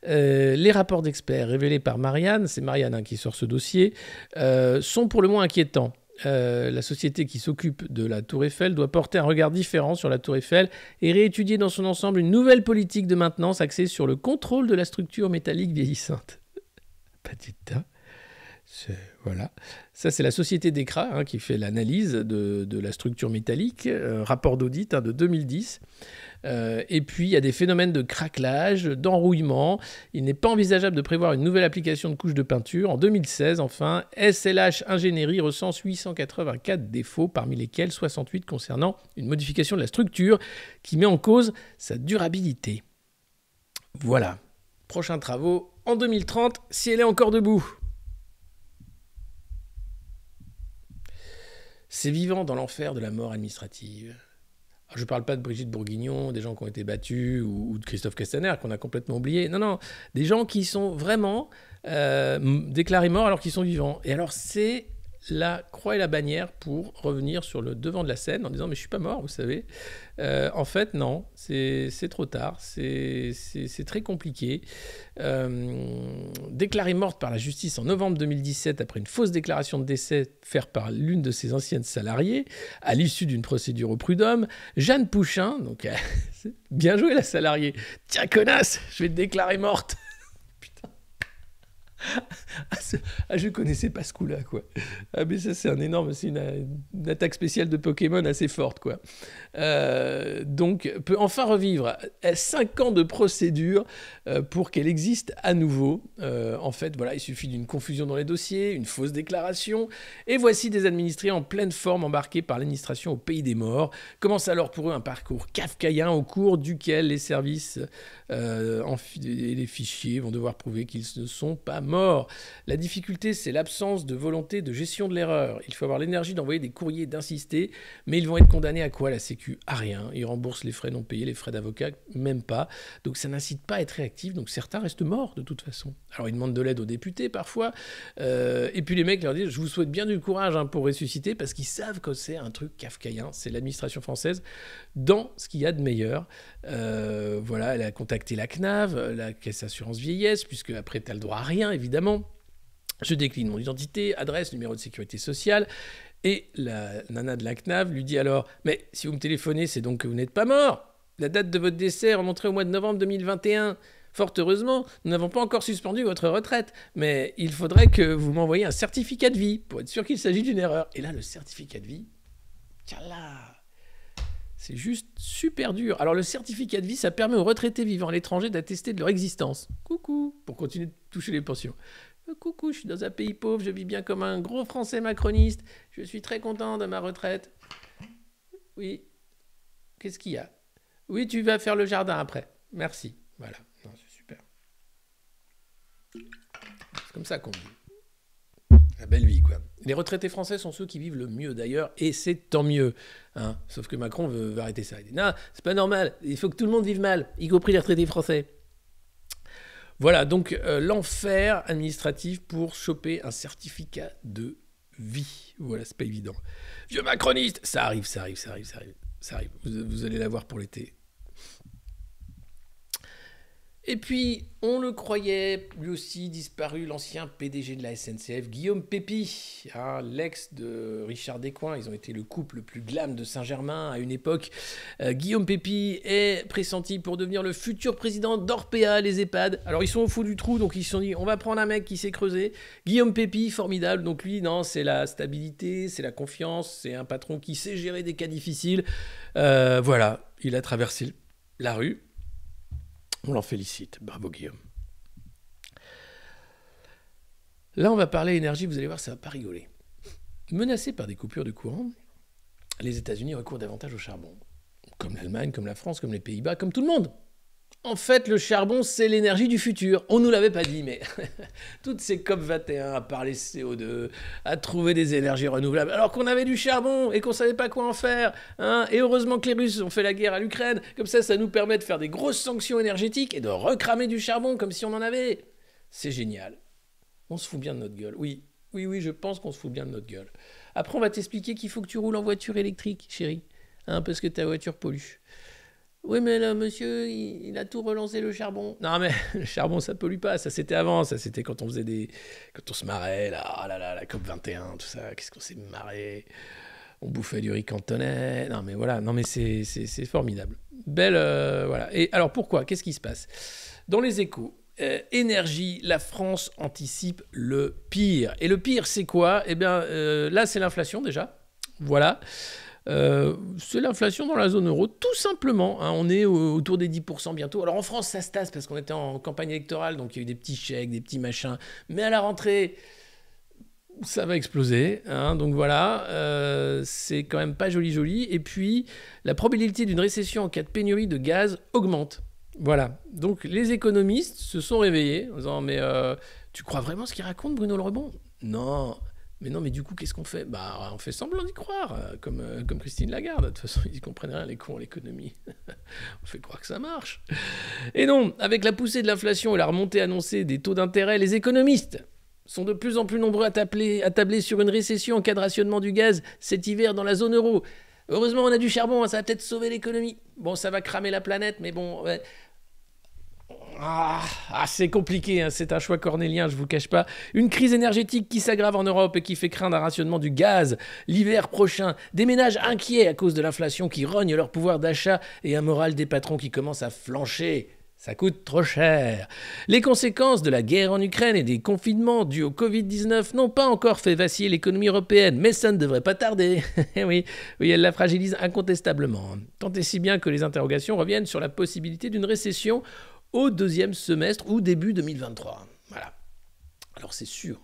Les rapports d'experts révélés par Marianne, c'est Marianne qui sort ce dossier, sont pour le moins inquiétants. La société qui s'occupe de la Tour Eiffel doit porter un regard différent sur la Tour Eiffel et réétudier dans son ensemble une nouvelle politique de maintenance axée sur le contrôle de la structure métallique vieillissante. Pas du tout. Voilà. Ça, c'est la société DECRA hein, qui fait l'analyse de la structure métallique, rapport d'audit de 2010. Et puis, il y a des phénomènes de craquelage, d'enrouillement. Il n'est pas envisageable de prévoir une nouvelle application de couche de peinture. En 2016, enfin, SLH Ingénierie recense 884 défauts, parmi lesquels 68 concernant une modification de la structure qui met en cause sa durabilité. Voilà. Prochains travaux en 2030, si elle est encore debout. C'est vivant dans l'enfer de la mort administrative. Alors, je ne parle pas de Brigitte Bourguignon, des gens qui ont été battus, ou de Christophe Castaner, qu'on a complètement oublié. Non, des gens qui sont vraiment déclarés morts alors qu'ils sont vivants. Et alors, c'est la croix et la bannière pour revenir sur le devant de la scène en disant « mais je ne suis pas mort, vous savez ». En fait, non, c'est trop tard, c'est très compliqué. Déclarée morte par la justice en novembre 2017 après une fausse déclaration de décès faite par l'une de ses anciennes salariées, à l'issue d'une procédure au prud'homme, Jeanne Pouchin, donc bien joué la salariée, « Tiens connasse, je vais te déclarer morte !» je connaissais pas ce coup-là, quoi. Ah, mais ça, c'est un énorme... C'est une attaque spéciale de Pokémon assez forte, quoi. Donc, peut enfin revivre 5 ans de procédure pour qu'elle existe à nouveau. En fait, voilà, il suffit d'une confusion dans les dossiers, une fausse déclaration, et voici des administrés en pleine forme embarqués par l'administration au pays des morts. Commence alors pour eux un parcours kafkaïen au cours duquel les services et les fichiers vont devoir prouver qu'ils ne sont pas morts. La difficulté, c'est l'absence de volonté de gestion de l'erreur. Il faut avoir l'énergie d'envoyer des courriers, d'insister, mais ils vont être condamnés à quoi, la Sécu? À rien. Ils remboursent les frais non payés, les frais d'avocat, même pas. Donc ça n'incite pas à être réactif, donc certains restent morts de toute façon. Alors ils demandent de l'aide aux députés parfois, et puis les mecs leur disent « je vous souhaite bien du courage pour ressusciter », parce qu'ils savent que c'est un truc kafkaïen, c'est l'administration française dans ce qu'il y a de meilleur. Voilà, elle a contacté la CNAV, la Caisse Assurance Vieillesse, puisque après t'as le droit à rien évidemment. Je décline mon identité, adresse, numéro de sécurité sociale. Et la nana de la CNAV lui dit alors « mais si vous me téléphonez, c'est donc que vous n'êtes pas mort. La date de votre décès remonterait au mois de novembre 2021. Fort heureusement, nous n'avons pas encore suspendu votre retraite, mais il faudrait que vous m'envoyiez un certificat de vie pour être sûr qu'il s'agit d'une erreur. » Et là, le certificat de vie, tiens là, c'est juste super dur. Alors le certificat de vie, ça permet aux retraités vivant à l'étranger d'attester de leur existence. Coucou, pour continuer de toucher les pensions. Coucou, je suis dans un pays pauvre, je vis bien comme un gros Français macroniste. Je suis très content de ma retraite. Oui. Qu'est-ce qu'il y a? Oui, tu vas faire le jardin après. Merci. Voilà. Non, c'est super. C'est comme ça qu'on vit. La belle vie, quoi. Les retraités français sont ceux qui vivent le mieux, d'ailleurs, et c'est tant mieux. Hein. Sauf que Macron veut arrêter ça. Il dit, non, c'est pas normal. Il faut que tout le monde vive mal, y compris les retraités français. Voilà, donc l'enfer administratif pour choper un certificat de vie. Voilà, c'est pas évident. Vieux macroniste, ça arrive. Vous allez l'avoir pour l'été. Et puis, on le croyait, lui aussi disparu, l'ancien PDG de la SNCF, Guillaume Pépi, hein, l'ex de Richard Descoings. Ils ont été le couple le plus glam de Saint-Germain à une époque. Guillaume Pépi est pressenti pour devenir le futur président d'Orpea, les EHPAD. Alors, ils sont au fond du trou, donc ils se sont dit, on va prendre un mec qui s'est creusé. Guillaume Pépi, formidable. Donc lui, non, c'est la stabilité, c'est la confiance, c'est un patron qui sait gérer des cas difficiles. Voilà, il a traversé la rue. On l'en félicite. Bravo, Guillaume. Là, on va parler énergie. Vous allez voir, ça ne va pas rigoler. Menacés par des coupures de courant, les États-Unis recourent davantage au charbon. Comme l'Allemagne, comme la France, comme les Pays-Bas, comme tout le monde. En fait, le charbon, c'est l'énergie du futur. On ne nous l'avait pas dit, mais toutes ces COP21 à parler CO2, à trouver des énergies renouvelables, alors qu'on avait du charbon et qu'on ne savait pas quoi en faire. Hein. Et heureusement que les Russes ont fait la guerre à l'Ukraine. Comme ça nous permet de faire des grosses sanctions énergétiques et de recramer du charbon comme si on en avait. C'est génial. On se fout bien de notre gueule. Oui, je pense qu'on se fout bien de notre gueule. Après, on va t'expliquer qu'il faut que tu roules en voiture électrique, chérie. Hein, parce que ta voiture pollue. Oui, mais là, monsieur, il a tout relancé, le charbon. Non, mais le charbon, ça pollue pas. Ça, c'était avant. Ça, c'était quand on faisait quand on se marrait, là, la COP21, tout ça. Qu'est-ce qu'on s'est marré. On bouffait du riz cantonais. Non, mais voilà. Non, mais c'est formidable. Belle, voilà. Et alors, pourquoi? Qu'est-ce qui se passe? Dans les Échos, énergie, la France anticipe le pire. Et le pire, c'est quoi? Eh bien, là, c'est l'inflation déjà. Voilà. C'est l'inflation dans la zone euro, tout simplement. Hein, on est autour des 10% bientôt. Alors en France, ça se tasse parce qu'on était en campagne électorale, donc il y a eu des petits chèques, des petits machins. Mais à la rentrée, ça va exploser. Hein, donc voilà, c'est quand même pas joli. Et puis, la probabilité d'une récession en cas de pénurie de gaz augmente. Voilà. Donc les économistes se sont réveillés en disant « Mais tu crois vraiment ce qu'il raconte, Bruno Le Rebond ?» Non. Mais non, mais du coup, qu'est-ce qu'on fait? Bah, on fait semblant d'y croire, comme Christine Lagarde. De toute façon, ils ne comprennent rien, les cons, à l'économie. On fait croire que ça marche. Et non, avec la poussée de l'inflation et la remontée annoncée des taux d'intérêt, les économistes sont de plus en plus nombreux à tabler sur une récession en cas de rationnement du gaz cet hiver dans la zone euro. Heureusement, on a du charbon, hein, ça va peut-être sauver l'économie. Bon, ça va cramer la planète, mais bon... Ouais. C'est compliqué, hein, c'est un choix cornélien, je vous cache pas. Une crise énergétique qui s'aggrave en Europe et qui fait craindre un rationnement du gaz l'hiver prochain. Des ménages inquiets à cause de l'inflation qui rogne leur pouvoir d'achat et un moral des patrons qui commence à flancher. Ça coûte trop cher. Les conséquences de la guerre en Ukraine et des confinements dus au Covid-19 n'ont pas encore fait vaciller l'économie européenne, mais ça ne devrait pas tarder. oui, elle la fragilise incontestablement. Tant et si bien que les interrogations reviennent sur la possibilité d'une récession au deuxième semestre ou début 2023. Voilà. Alors c'est sûr,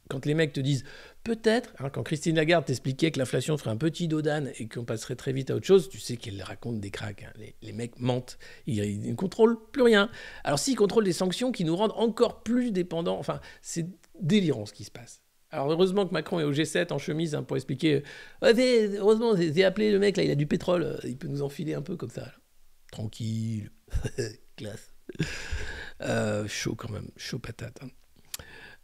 quand les mecs te disent peut-être, hein, quand Christine Lagarde t'expliquait que l'inflation ferait un petit dos d'âne et qu'on passerait très vite à autre chose, tu sais qu'elle raconte des cracks. Hein. Les mecs mentent, ils ne contrôlent plus rien. Alors s'ils contrôlent des sanctions qui nous rendent encore plus dépendants, enfin c'est délirant ce qui se passe. Alors heureusement que Macron est au G7 en chemise hein, pour expliquer heureusement j'ai appelé le mec, là il a du pétrole, il peut nous enfiler un peu comme ça. Là. Tranquille. Classe. Chaud quand même, chaud patate.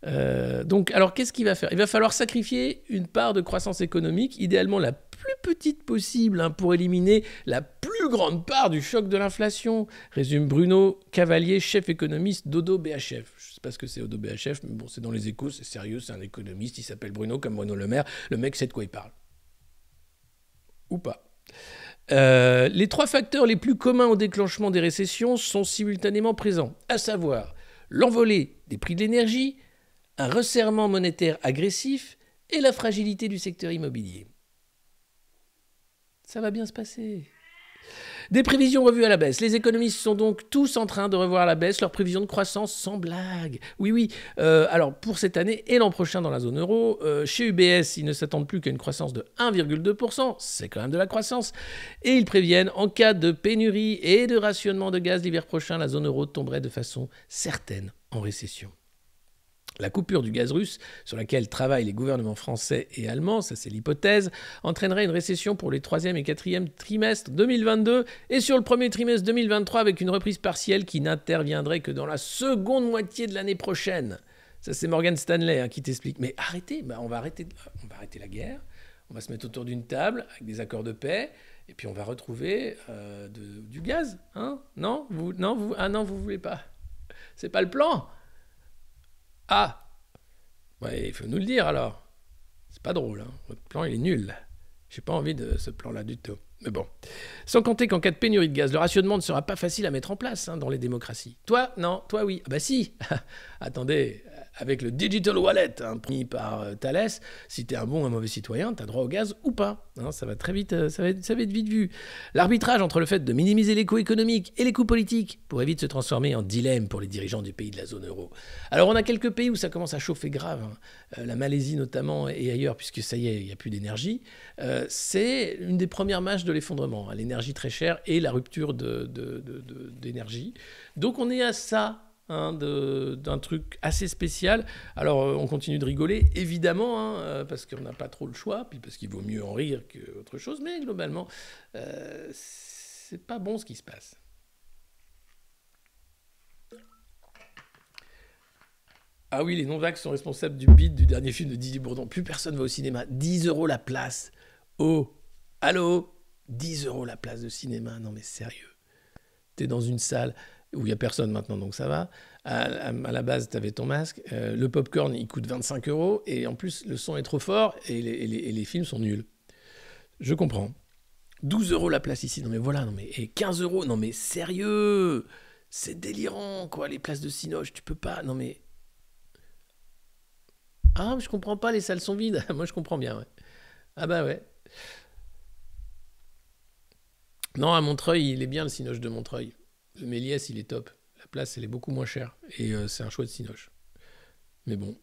Hein. Donc, alors qu'est-ce qu'il va faire? Il va falloir sacrifier une part de croissance économique, idéalement la plus petite possible, hein, pour éliminer la plus grande part du choc de l'inflation, résume Bruno Cavalier, chef économiste d'Odo BHF. Je ne sais pas ce que c'est Odo BHF, mais bon, c'est dans les Échos, c'est sérieux, c'est un économiste, il s'appelle Bruno, comme Bruno Le Maire. Le mec sait de quoi il parle. Ou pas. Les trois facteurs les plus communs au déclenchement des récessions sont simultanément présents, à savoir l'envolée des prix de l'énergie, un resserrement monétaire agressif et la fragilité du secteur immobilier. Ça va bien se passer. Des prévisions revues à la baisse. Les économistes sont donc tous en train de revoir à la baisse leurs prévisions de croissance sans blague. Oui. Alors, pour cette année et l'an prochain dans la zone euro, chez UBS, ils ne s'attendent plus qu'à une croissance de 1,2%. C'est quand même de la croissance. Et ils préviennent, en cas de pénurie et de rationnement de gaz l'hiver prochain, la zone euro tomberait de façon certaine en récession. La coupure du gaz russe, sur laquelle travaillent les gouvernements français et allemands, ça c'est l'hypothèse, entraînerait une récession pour les 3e et 4e trimestres 2022 et sur le premier trimestre 2023 avec une reprise partielle qui n'interviendrait que dans la seconde moitié de l'année prochaine. Ça c'est Morgan Stanley hein, qui t'explique. Mais arrêtez, on va arrêter la guerre, on va se mettre autour d'une table avec des accords de paix et puis on va retrouver du gaz. Hein non, vous voulez pas. C'est pas le plan. Ah, ouais, il faut nous le dire alors. C'est pas drôle, hein. Votre plan il est nul. J'ai pas envie de ce plan-là du tout. Mais bon. Sans compter qu'en cas de pénurie de gaz, le rationnement ne sera pas facile à mettre en place hein, dans les démocraties. Toi, non, toi oui. Ah bah si. Attendez, avec le Digital Wallet, hein, pris par Thales, si t'es un bon ou un mauvais citoyen, t'as droit au gaz ou pas. Hein, ça va très vite, ça va être vite vu. L'arbitrage entre le fait de minimiser les coûts économiques et les coûts politiques pourrait vite se transformer en dilemme pour les dirigeants du pays de la zone euro. Alors on a quelques pays où ça commence à chauffer grave, hein. La Malaisie notamment et ailleurs, puisque ça y est, il n'y a plus d'énergie. C'est une des premières marches de l'effondrement, hein, l'énergie très chère et la rupture d'énergie. Donc on est à ça. Hein, d'un truc assez spécial. Alors on continue de rigoler évidemment hein, parce qu'on n'a pas trop le choix puis parce qu'il vaut mieux en rire qu'autre chose, mais globalement c'est pas bon ce qui se passe. Ah oui, les non-vax sont responsables du bide du dernier film de Didier Bourdon. Plus personne va au cinéma. 10 € la place. Oh, allô, 10 € la place de cinéma. Non mais sérieux, t'es dans une salle où il n'y a personne maintenant, donc ça va. À la base, tu avais ton masque. Le popcorn, il coûte 25 € et en plus, le son est trop fort et les films sont nuls. Je comprends. 12 € la place ici. Non mais voilà, non mais et 15 €. Non mais sérieux. C'est délirant, quoi, les places de cinoche, tu peux pas... Non mais... Ah, je comprends pas, les salles sont vides. Moi, je comprends bien, ouais. Ah bah ouais. Non, à Montreuil, il est bien le cinoche de Montreuil. Le Méliès, il est top. La place, elle est beaucoup moins chère. Et c'est un choix de cinoche. Mais bon.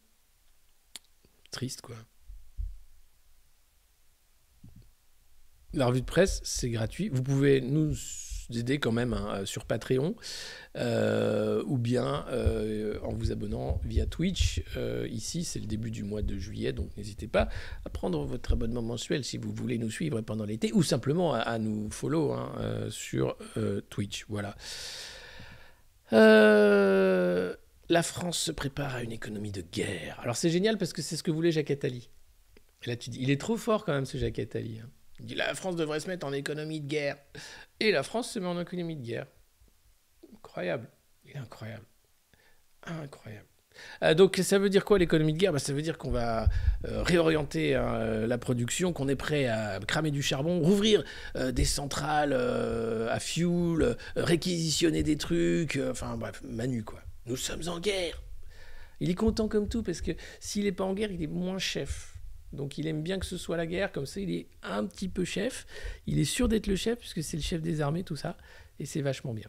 Triste, quoi. La revue de presse, c'est gratuit. Vous pouvez nous aider quand même hein, sur Patreon ou bien en vous abonnant via Twitch. Ici, c'est le début du mois de juillet, donc n'hésitez pas à prendre votre abonnement mensuel si vous voulez nous suivre pendant l'été ou simplement à nous follow hein, sur Twitch. Voilà. La France se prépare à une économie de guerre. Alors c'est génial parce que c'est ce que voulait Jacques Attali. Et là tu dis, il est trop fort quand même ce Jacques Attali. Hein. Il dit la France devrait se mettre en économie de guerre. Et la France se met en économie de guerre. Incroyable. Il est incroyable. Incroyable. Donc ça veut dire quoi l'économie de guerre ? Ça veut dire qu'on va réorienter la production, qu'on est prêt à cramer du charbon, rouvrir des centrales à fuel, réquisitionner des trucs, enfin bref, Manu quoi. Nous sommes en guerre. Il est content comme tout parce que s'il n'est pas en guerre, il est moins chef. Donc il aime bien que ce soit la guerre, comme ça il est un petit peu chef. Il est sûr d'être le chef puisque c'est le chef des armées, tout ça. Et c'est vachement bien.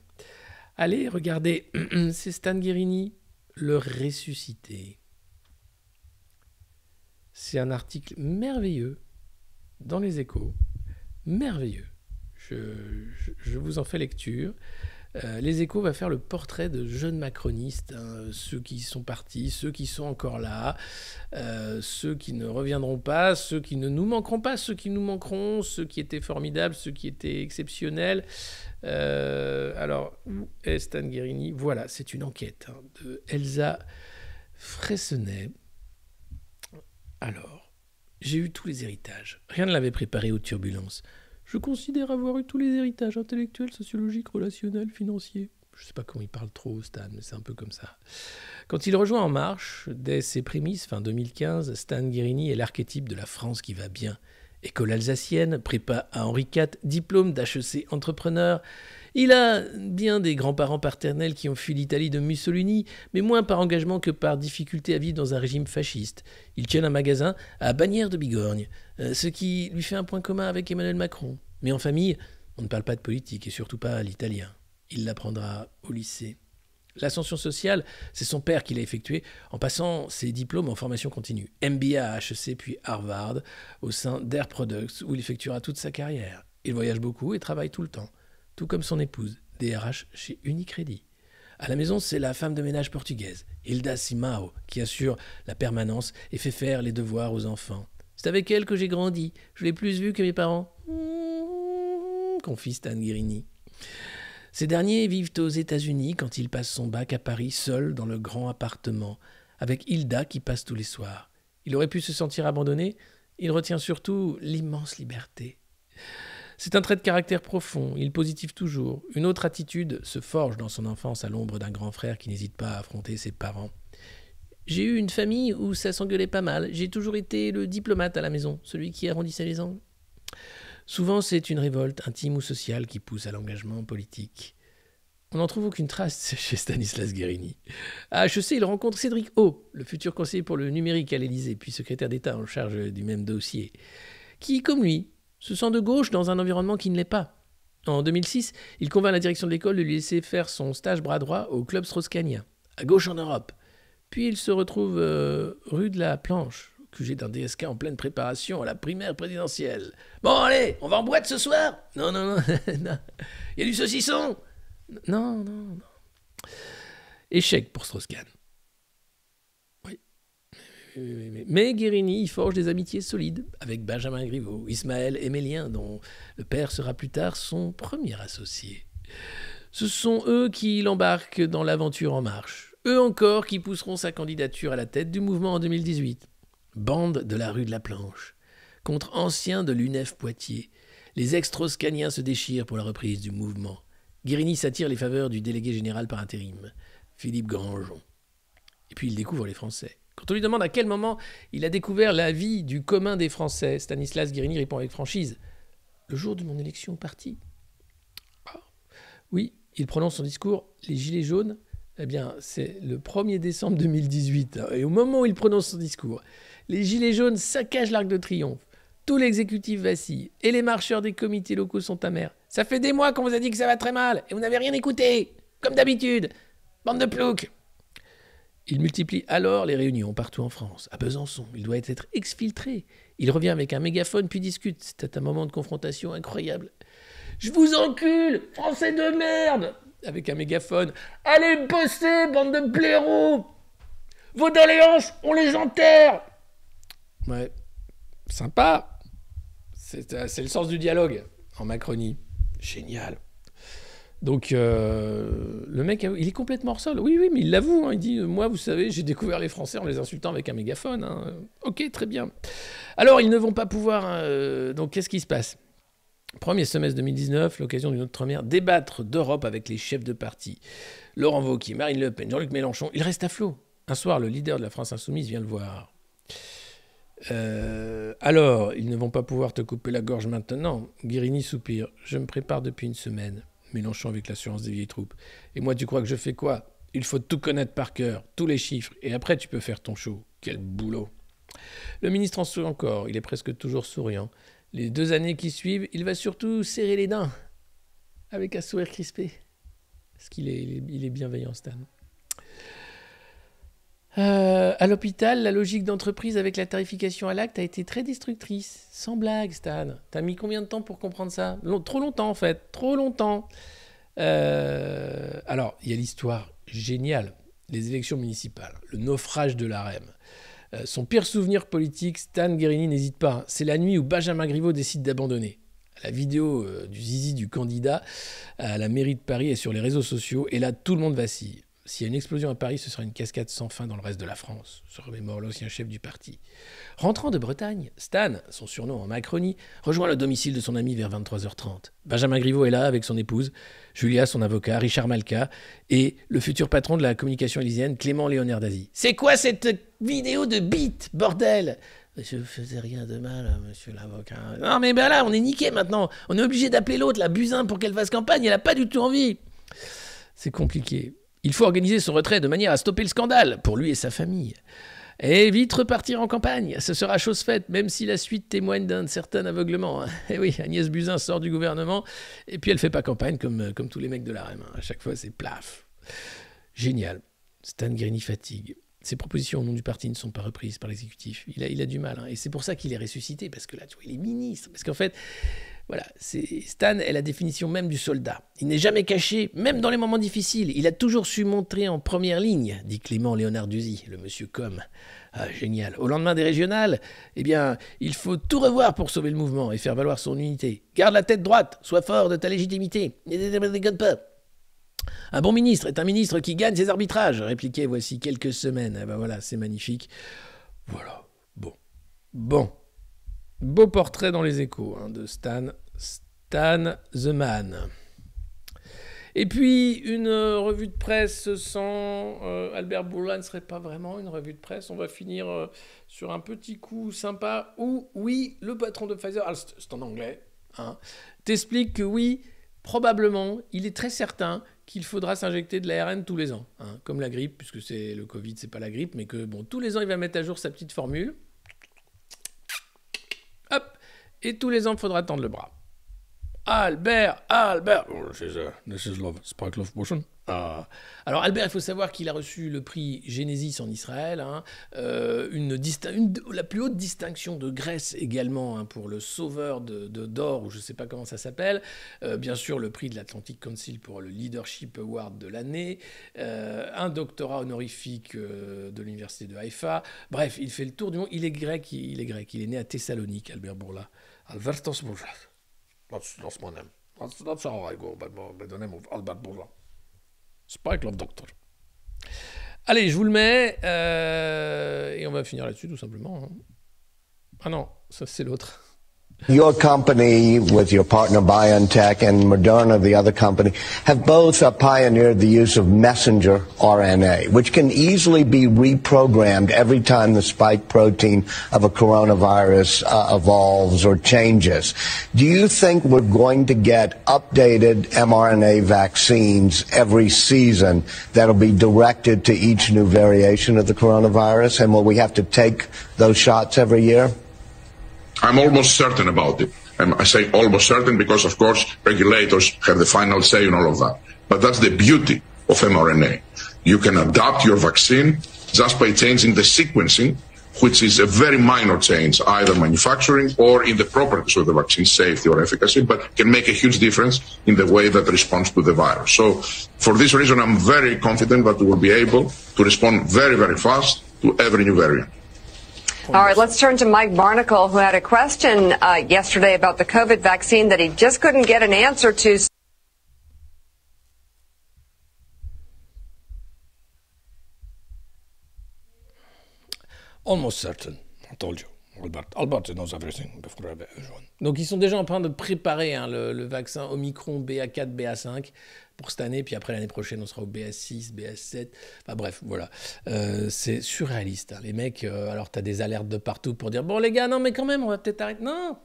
Allez, regardez, c'est Stan Guerini, le ressuscité. C'est un article merveilleux dans les Échos. Merveilleux. Je vous en fais lecture. Les Échos va faire le portrait de jeunes macronistes, hein, ceux qui sont partis, ceux qui sont encore là, ceux qui ne reviendront pas, ceux qui ne nous manqueront pas, ceux qui nous manqueront, ceux qui étaient formidables, ceux qui étaient exceptionnels. Alors, où est Stan Guerini ? Voilà, c'est une enquête hein, de Elsa Freysenet. Alors, j'ai eu tous les héritages. Rien ne l'avait préparé aux turbulences. Je considère avoir eu tous les héritages intellectuels, sociologiques, relationnels, financiers. Je ne sais pas comment il parle trop, Stan, mais c'est un peu comme ça. Quand il rejoint En Marche, dès ses prémices, fin 2015, Stan Guerini est l'archétype de la France qui va bien. École alsacienne, prépa à Henri IV, diplôme d'HEC entrepreneur. Il a bien des grands-parents paternels qui ont fui l'Italie de Mussolini, mais moins par engagement que par difficulté à vivre dans un régime fasciste. Il tient un magasin à Bagnères de Bigorgne, ce qui lui fait un point commun avec Emmanuel Macron. Mais en famille, on ne parle pas de politique et surtout pas l'italien. Il l'apprendra au lycée. L'ascension sociale, c'est son père qui l'a effectuée en passant ses diplômes en formation continue. MBA à HEC puis Harvard au sein d'Air Products où il effectuera toute sa carrière. Il voyage beaucoup et travaille tout le temps. Tout comme son épouse, DRH chez Unicredit. À la maison, c'est la femme de ménage portugaise, Hilda Simao, qui assure la permanence et fait faire les devoirs aux enfants. C'est avec elle que j'ai grandi. Je l'ai plus vue que mes parents. Confie Stan Guerini. Ces derniers vivent aux États-Unis quand il passe son bac à Paris, seul dans le grand appartement, avec Hilda qui passe tous les soirs. Il aurait pu se sentir abandonné. Il retient surtout l'immense liberté. C'est un trait de caractère profond, il positive toujours. Une autre attitude se forge dans son enfance à l'ombre d'un grand frère qui n'hésite pas à affronter ses parents. J'ai eu une famille où ça s'engueulait pas mal. J'ai toujours été le diplomate à la maison, celui qui arrondissait les angles. Souvent, c'est une révolte intime ou sociale qui pousse à l'engagement politique. On n'en trouve aucune trace chez Stanislas Guerini. À HEC, il rencontre Cédric O, le futur conseiller pour le numérique à l'Élysée, puis secrétaire d'État en charge du même dossier, qui, comme lui, se sent de gauche dans un environnement qui ne l'est pas. En 2006, il convainc la direction de l'école de lui laisser faire son stage bras droit au club strauss-kahnien, à gauche en Europe. Puis il se retrouve rue de la Planche, au QG d'un DSK en pleine préparation à la primaire présidentielle. « Bon, allez, on va en boîte ce soir ?»« Non, non, non, non. Il y a du saucisson ?»« Non, non, non. » Échec pour Strauss-Kahn. Oui. Mais Guerini y forge des amitiés solides avec Benjamin Griveaux, Ismaël Émélien, dont le père sera plus tard son premier associé. Ce sont eux qui l'embarquent dans l'aventure En Marche. Eux encore qui pousseront sa candidature à la tête du mouvement en 2018. Bande de la rue de la Planche. Contre anciens de l'UNEF Poitiers, les ex-strauss-kahniens se déchirent pour la reprise du mouvement. Guerini s'attire les faveurs du délégué général par intérim, Philippe Grangeon. Et puis il découvre les Français. Quand on lui demande à quel moment il a découvert la vie du commun des Français, Stanislas Guerini répond avec franchise : « Le jour de mon élection au parti. » Oui, il prononce son discours, les Gilets jaunes, eh bien, c'est le 1er décembre 2018. Et au moment où il prononce son discours, les Gilets jaunes saccagent l'Arc de Triomphe. Tout l'exécutif vacille. Et les marcheurs des comités locaux sont amers. Ça fait des mois qu'on vous a dit que ça va très mal. Et vous n'avez rien écouté. Comme d'habitude. Bande de ploucs. Il multiplie alors les réunions partout en France. À Besançon, il doit être exfiltré. Il revient avec un mégaphone puis discute. C'était un moment de confrontation incroyable. « Je vous encule, Français de merde !» Avec un mégaphone. « Allez bosser, bande de blaireaux ! Vos doléances, on les enterre !» Ouais, sympa. C'est le sens du dialogue en Macronie. Génial. Donc, le mec, il est complètement hors sol. Oui, mais il l'avoue. Hein. Il dit, moi, vous savez, j'ai découvert les Français en les insultant avec un mégaphone. Hein. Ok, très bien. Alors, ils ne vont pas pouvoir... donc, qu'est-ce qui se passe ? Premier semestre 2019, l'occasion d'une autre première, débattre d'Europe avec les chefs de parti. Laurent Wauquiez, Marine Le Pen, Jean-Luc Mélenchon, il reste à flot. Un soir, le leader de la France Insoumise vient le voir. Alors, ils ne vont pas pouvoir te couper la gorge maintenant. Guérini soupire. Je me prépare depuis une semaine. Mélenchon avec l'assurance des vieilles troupes. Et moi, tu crois que je fais quoi ? Il faut tout connaître par cœur, tous les chiffres, et après tu peux faire ton show. Quel boulot ! Le ministre en sourit encore, il est presque toujours souriant. Les 2 années qui suivent, il va surtout serrer les dents, avec un sourire crispé. Parce qu'il est bienveillant, Stan. À l'hôpital, la logique d'entreprise avec la tarification à l'acte a été très destructrice. Sans blague, Stan. T'as mis combien de temps pour comprendre ça ? Trop longtemps, en fait. Trop longtemps. Alors, il y a l'histoire géniale. Les élections municipales. Le naufrage de l'AREM. Son pire souvenir politique, Stan Guérini n'hésite pas. C'est la nuit où Benjamin Griveaux décide d'abandonner. La vidéo du zizi du candidat à la mairie de Paris est sur les réseaux sociaux. Et là, tout le monde vacille. S'il y a une explosion à Paris, ce sera une cascade sans fin dans le reste de la France, se remémore l'ancien chef du parti. Rentrant de Bretagne, Stan, son surnom en Macronie, rejoint le domicile de son ami vers 23h30. Benjamin Griveaux est là avec son épouse, Julia, son avocat, Richard Malka et le futur patron de la communication élyséenne, Clément Léonard-Dazy. « C'est quoi cette vidéo de bite, bordel ?» Je ne faisais rien de mal, monsieur l'avocat. « Non mais ben là, on est niqué maintenant. On est obligé d'appeler l'autre, la Buzyn, pour qu'elle fasse campagne. Elle n'a pas du tout envie. » C'est compliqué. Il faut organiser son retrait de manière à stopper le scandale, pour lui et sa famille. Et vite repartir en campagne, ce sera chose faite, même si la suite témoigne d'un certain aveuglement. Et oui, Agnès Buzyn sort du gouvernement, et puis elle fait pas campagne comme tous les mecs de l'AREM. À chaque fois, c'est plaf. Génial. Stan Guérini fatigue. Ses propositions au nom du parti ne sont pas reprises par l'exécutif. Il a du mal, hein. Et c'est pour ça qu'il est ressuscité, parce que là, tu vois, il est ministre. Parce qu'en fait... Voilà, Stan est la définition même du soldat. Il n'est jamais caché, même dans les moments difficiles. Il a toujours su montrer en première ligne, dit Clément Léonard-Dazy, le monsieur com. Ah, génial. Au lendemain des régionales, eh bien, il faut tout revoir pour sauver le mouvement et faire valoir son unité. Garde la tête droite, sois fort de ta légitimité. Ne déconne pas. Un bon ministre est un ministre qui gagne ses arbitrages, répliquait voici quelques semaines. Eh ben voilà, c'est magnifique. Voilà, bon. Beau portrait dans les Échos de Stan the Man. Et puis, une revue de presse sans Albert Bourla ne serait pas vraiment une revue de presse. On va finir sur un petit coup sympa où, oui, le patron de Pfizer, alors c'est en anglais, t'explique que oui, probablement, il est très certain qu'il faudra s'injecter de l'ARN tous les ans. Comme la grippe, puisque c'est le Covid, c'est pas la grippe, mais que bon, tous les ans, il va mettre à jour sa petite formule. Hop, et tous les ans, il faudra tendre le bras. Albert, oh, this is love, Spark Love Potion. Alors Albert, il faut savoir qu'il a reçu le prix Genesis en Israël, la plus haute distinction de Grèce également, pour le sauveur d'or, ou je ne sais pas comment ça s'appelle. Bien sûr, le prix de l'Atlantic Council pour le Leadership Award de l'année, un doctorat honorifique de l'université de Haïfa. Bref, il fait le tour du monde. Il est grec. Il est né à Thessalonique, Albert Bourla. Albertos Bourla. That's my name. That's how I go, by the name of Albert Bourla. Spike Love Doctor. Allez, je vous le mets, et on va finir là-dessus, tout simplement. Ah non, ça c'est l'autre. Your company, with your partner BioNTech and Moderna, the other company, have both pioneered the use of messenger RNA, which can easily be reprogrammed every time the spike protein of a coronavirus evolves or changes. Do you think we're going to get updated mRNA vaccines every season that'll be directed to each new variation of the coronavirus? And will we have to take those shots every year? I'm almost certain about it. And I say almost certain because, of course, regulators have the final say in all of that. But that's the beauty of mRNA. You can adapt your vaccine just by changing the sequencing, which is a very minor change, either manufacturing or in the properties of the vaccine, safety or efficacy, but can make a huge difference in the way that responds to the virus. So for this reason, I'm very confident that we will be able to respond very, very fast to every new variant. All right, let's turn to Mike Barnicle, who had a question yesterday about the COVID vaccine that he just couldn't get an answer to. Almost certain. I told you. Albert knows everything. Donc ils sont déjà en train de préparer le vaccin Omicron BA4, BA5 pour cette année, puis après l'année prochaine on sera au BA6, BA7, enfin bref, voilà. C'est surréaliste, hein. Les mecs, alors t'as des alertes de partout pour dire, bon les gars, non mais quand même, on va peut-être arrêter. Non,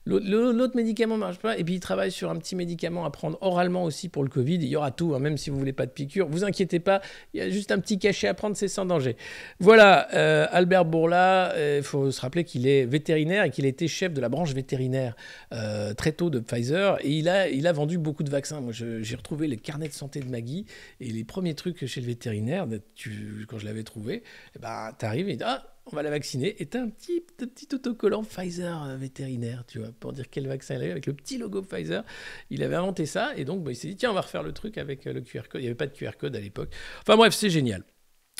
l'autre médicament ne marche pas, et puis ils travaillent sur un petit médicament à prendre oralement aussi pour le Covid. Il y aura tout, hein, même si vous ne voulez pas de piqûre. Vous inquiétez pas, il y a juste un petit cachet à prendre, c'est sans danger. Voilà, Albert Bourla, il faut se rappeler qu'il est vétérinaire et qu'il a été chef de la branche vétérinaire très tôt de Pfizer, et il a vendu beaucoup de vaccins. Moi, j'ai retrouvé les carnets de santé de Maggie, et les premiers trucs chez le vétérinaire, quand je l'avais trouvé, eh ben, t'arrives et on va la vacciner, et t'as un petit autocollant Pfizer vétérinaire, tu vois, pour dire quel vaccin il a eu, avec le petit logo Pfizer. Il avait inventé ça, et donc il s'est dit, tiens, on va refaire le truc avec le QR code. Il n'y avait pas de QR code à l'époque. Enfin bref, c'est génial.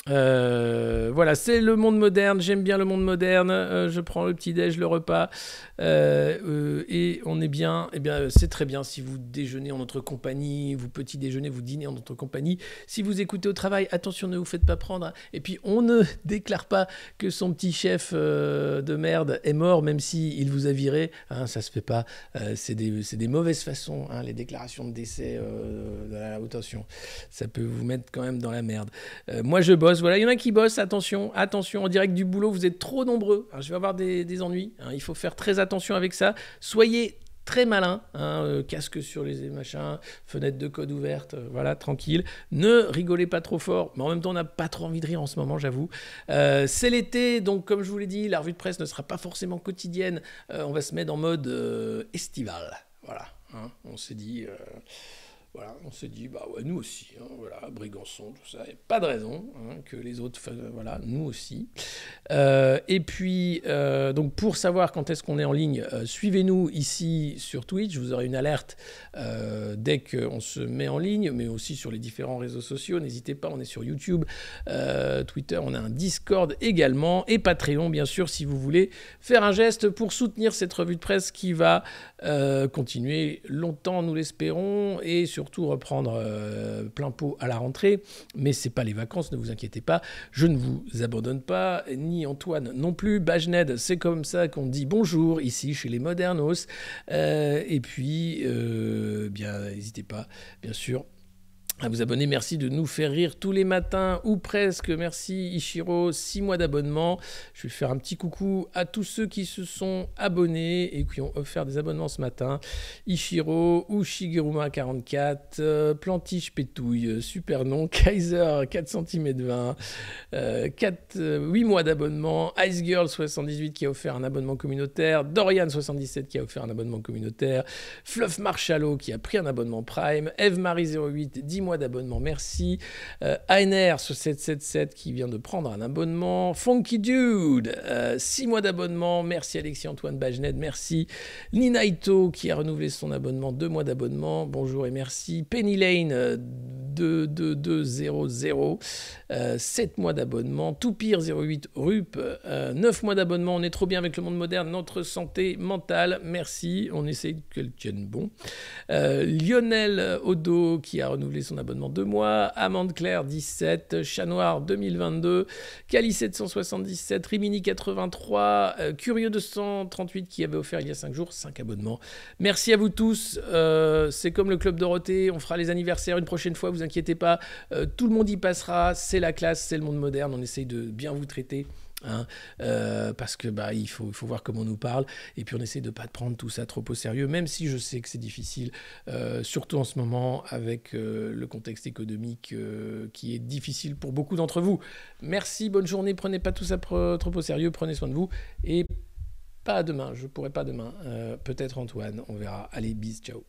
Voilà, c'est le monde moderne. J'aime bien le monde moderne. Je prends le petit-déj, le repas, et on est bien. Eh bien, c'est très bien si vous déjeunez en notre compagnie, vous petit déjeunez, vous dînez en notre compagnie. Si vous écoutez au travail, attention, ne vous faites pas prendre, hein. Et puis, on ne déclare pas que son petit chef de merde est mort, même si il vous a viré. Hein, ça se fait pas. C'est des mauvaises façons, hein, les déclarations de décès. Attention, ça peut vous mettre quand même dans la merde. Moi, je bosse. Voilà, il y en a qui bossent, attention, en direct du boulot, vous êtes trop nombreux. Alors, je vais avoir des ennuis, hein, il faut faire très attention avec ça. Soyez très malin, hein, casque sur les machins, fenêtre de code ouverte, voilà, tranquille. Ne rigolez pas trop fort, mais en même temps, on n'a pas trop envie de rire en ce moment, j'avoue. C'est l'été, donc comme je vous l'ai dit, la revue de presse ne sera pas forcément quotidienne. On va se mettre en mode estival, voilà. Hein, on s'est dit... Voilà, on s'est dit, bah ouais, nous aussi, hein, voilà, Brégançon, tout ça, il n'y a pas de raison, hein, que les autres, voilà, nous aussi. Et puis, donc pour savoir quand est-ce qu'on est en ligne, suivez-nous ici sur Twitch, vous aurez une alerte dès qu'on se met en ligne, mais aussi sur les différents réseaux sociaux, n'hésitez pas, on est sur YouTube, Twitter, on a un Discord également, et Patreon, bien sûr, si vous voulez faire un geste pour soutenir cette revue de presse qui va continuer longtemps, nous l'espérons, et surtout reprendre plein pot à la rentrée, mais c'est pas les vacances, ne vous inquiétez pas, je ne vous abandonne pas, ni Antoine non plus. Bajned, c'est comme ça qu'on dit bonjour ici chez les Modernos, et puis bien n'hésitez pas, bien sûr, à vous abonner. Merci de nous faire rire tous les matins, ou presque. Merci Ichiro, 6 mois d'abonnement. Je vais faire un petit coucou à tous ceux qui se sont abonnés et qui ont offert des abonnements ce matin. Ichiro, ou Shigeruma44, Plantiche Pétouille, super nom, Kaiser, 4 cm 20, 8 mois d'abonnement, Ice Girl 78 qui a offert un abonnement communautaire, Dorian 77 qui a offert un abonnement communautaire, Fluff Marshalo qui a pris un abonnement Prime, Eve-Marie 08, 10 mois d'abonnement, merci. Ainer 777 qui vient de prendre un abonnement. Funky Dude, 6 mois d'abonnement, merci Alexis-Antoine Bajned, merci. Ninaito qui a renouvelé son abonnement, 2 mois d'abonnement, bonjour et merci. Penny Lane 22200, 7 mois d'abonnement. Toupire 08 Rup, 9 mois d'abonnement, on est trop bien avec le monde moderne, notre santé mentale, merci, on essaye qu'elle tienne bon. Lionel Odo qui a renouvelé son abonnement 2 mois. Amande Claire 17, Chat Noir 2022, Cali 777, Rimini 83, Curieux 238 qui avait offert il y a 5 jours 5 abonnements. Merci à vous tous. C'est comme le Club Dorothée, on fera les anniversaires une prochaine fois, vous inquiétez pas. Tout le monde y passera, c'est la classe, c'est le monde moderne, on essaye de bien vous traiter. Hein, parce que il faut voir comment on nous parle et puis on essaie de pas prendre tout ça trop au sérieux, même si je sais que c'est difficile, surtout en ce moment avec le contexte économique qui est difficile pour beaucoup d'entre vous. Merci, bonne journée, prenez pas tout ça trop au sérieux, prenez soin de vous et pas demain, je pourrai pas demain, peut-être Antoine, on verra. Allez, bis, ciao.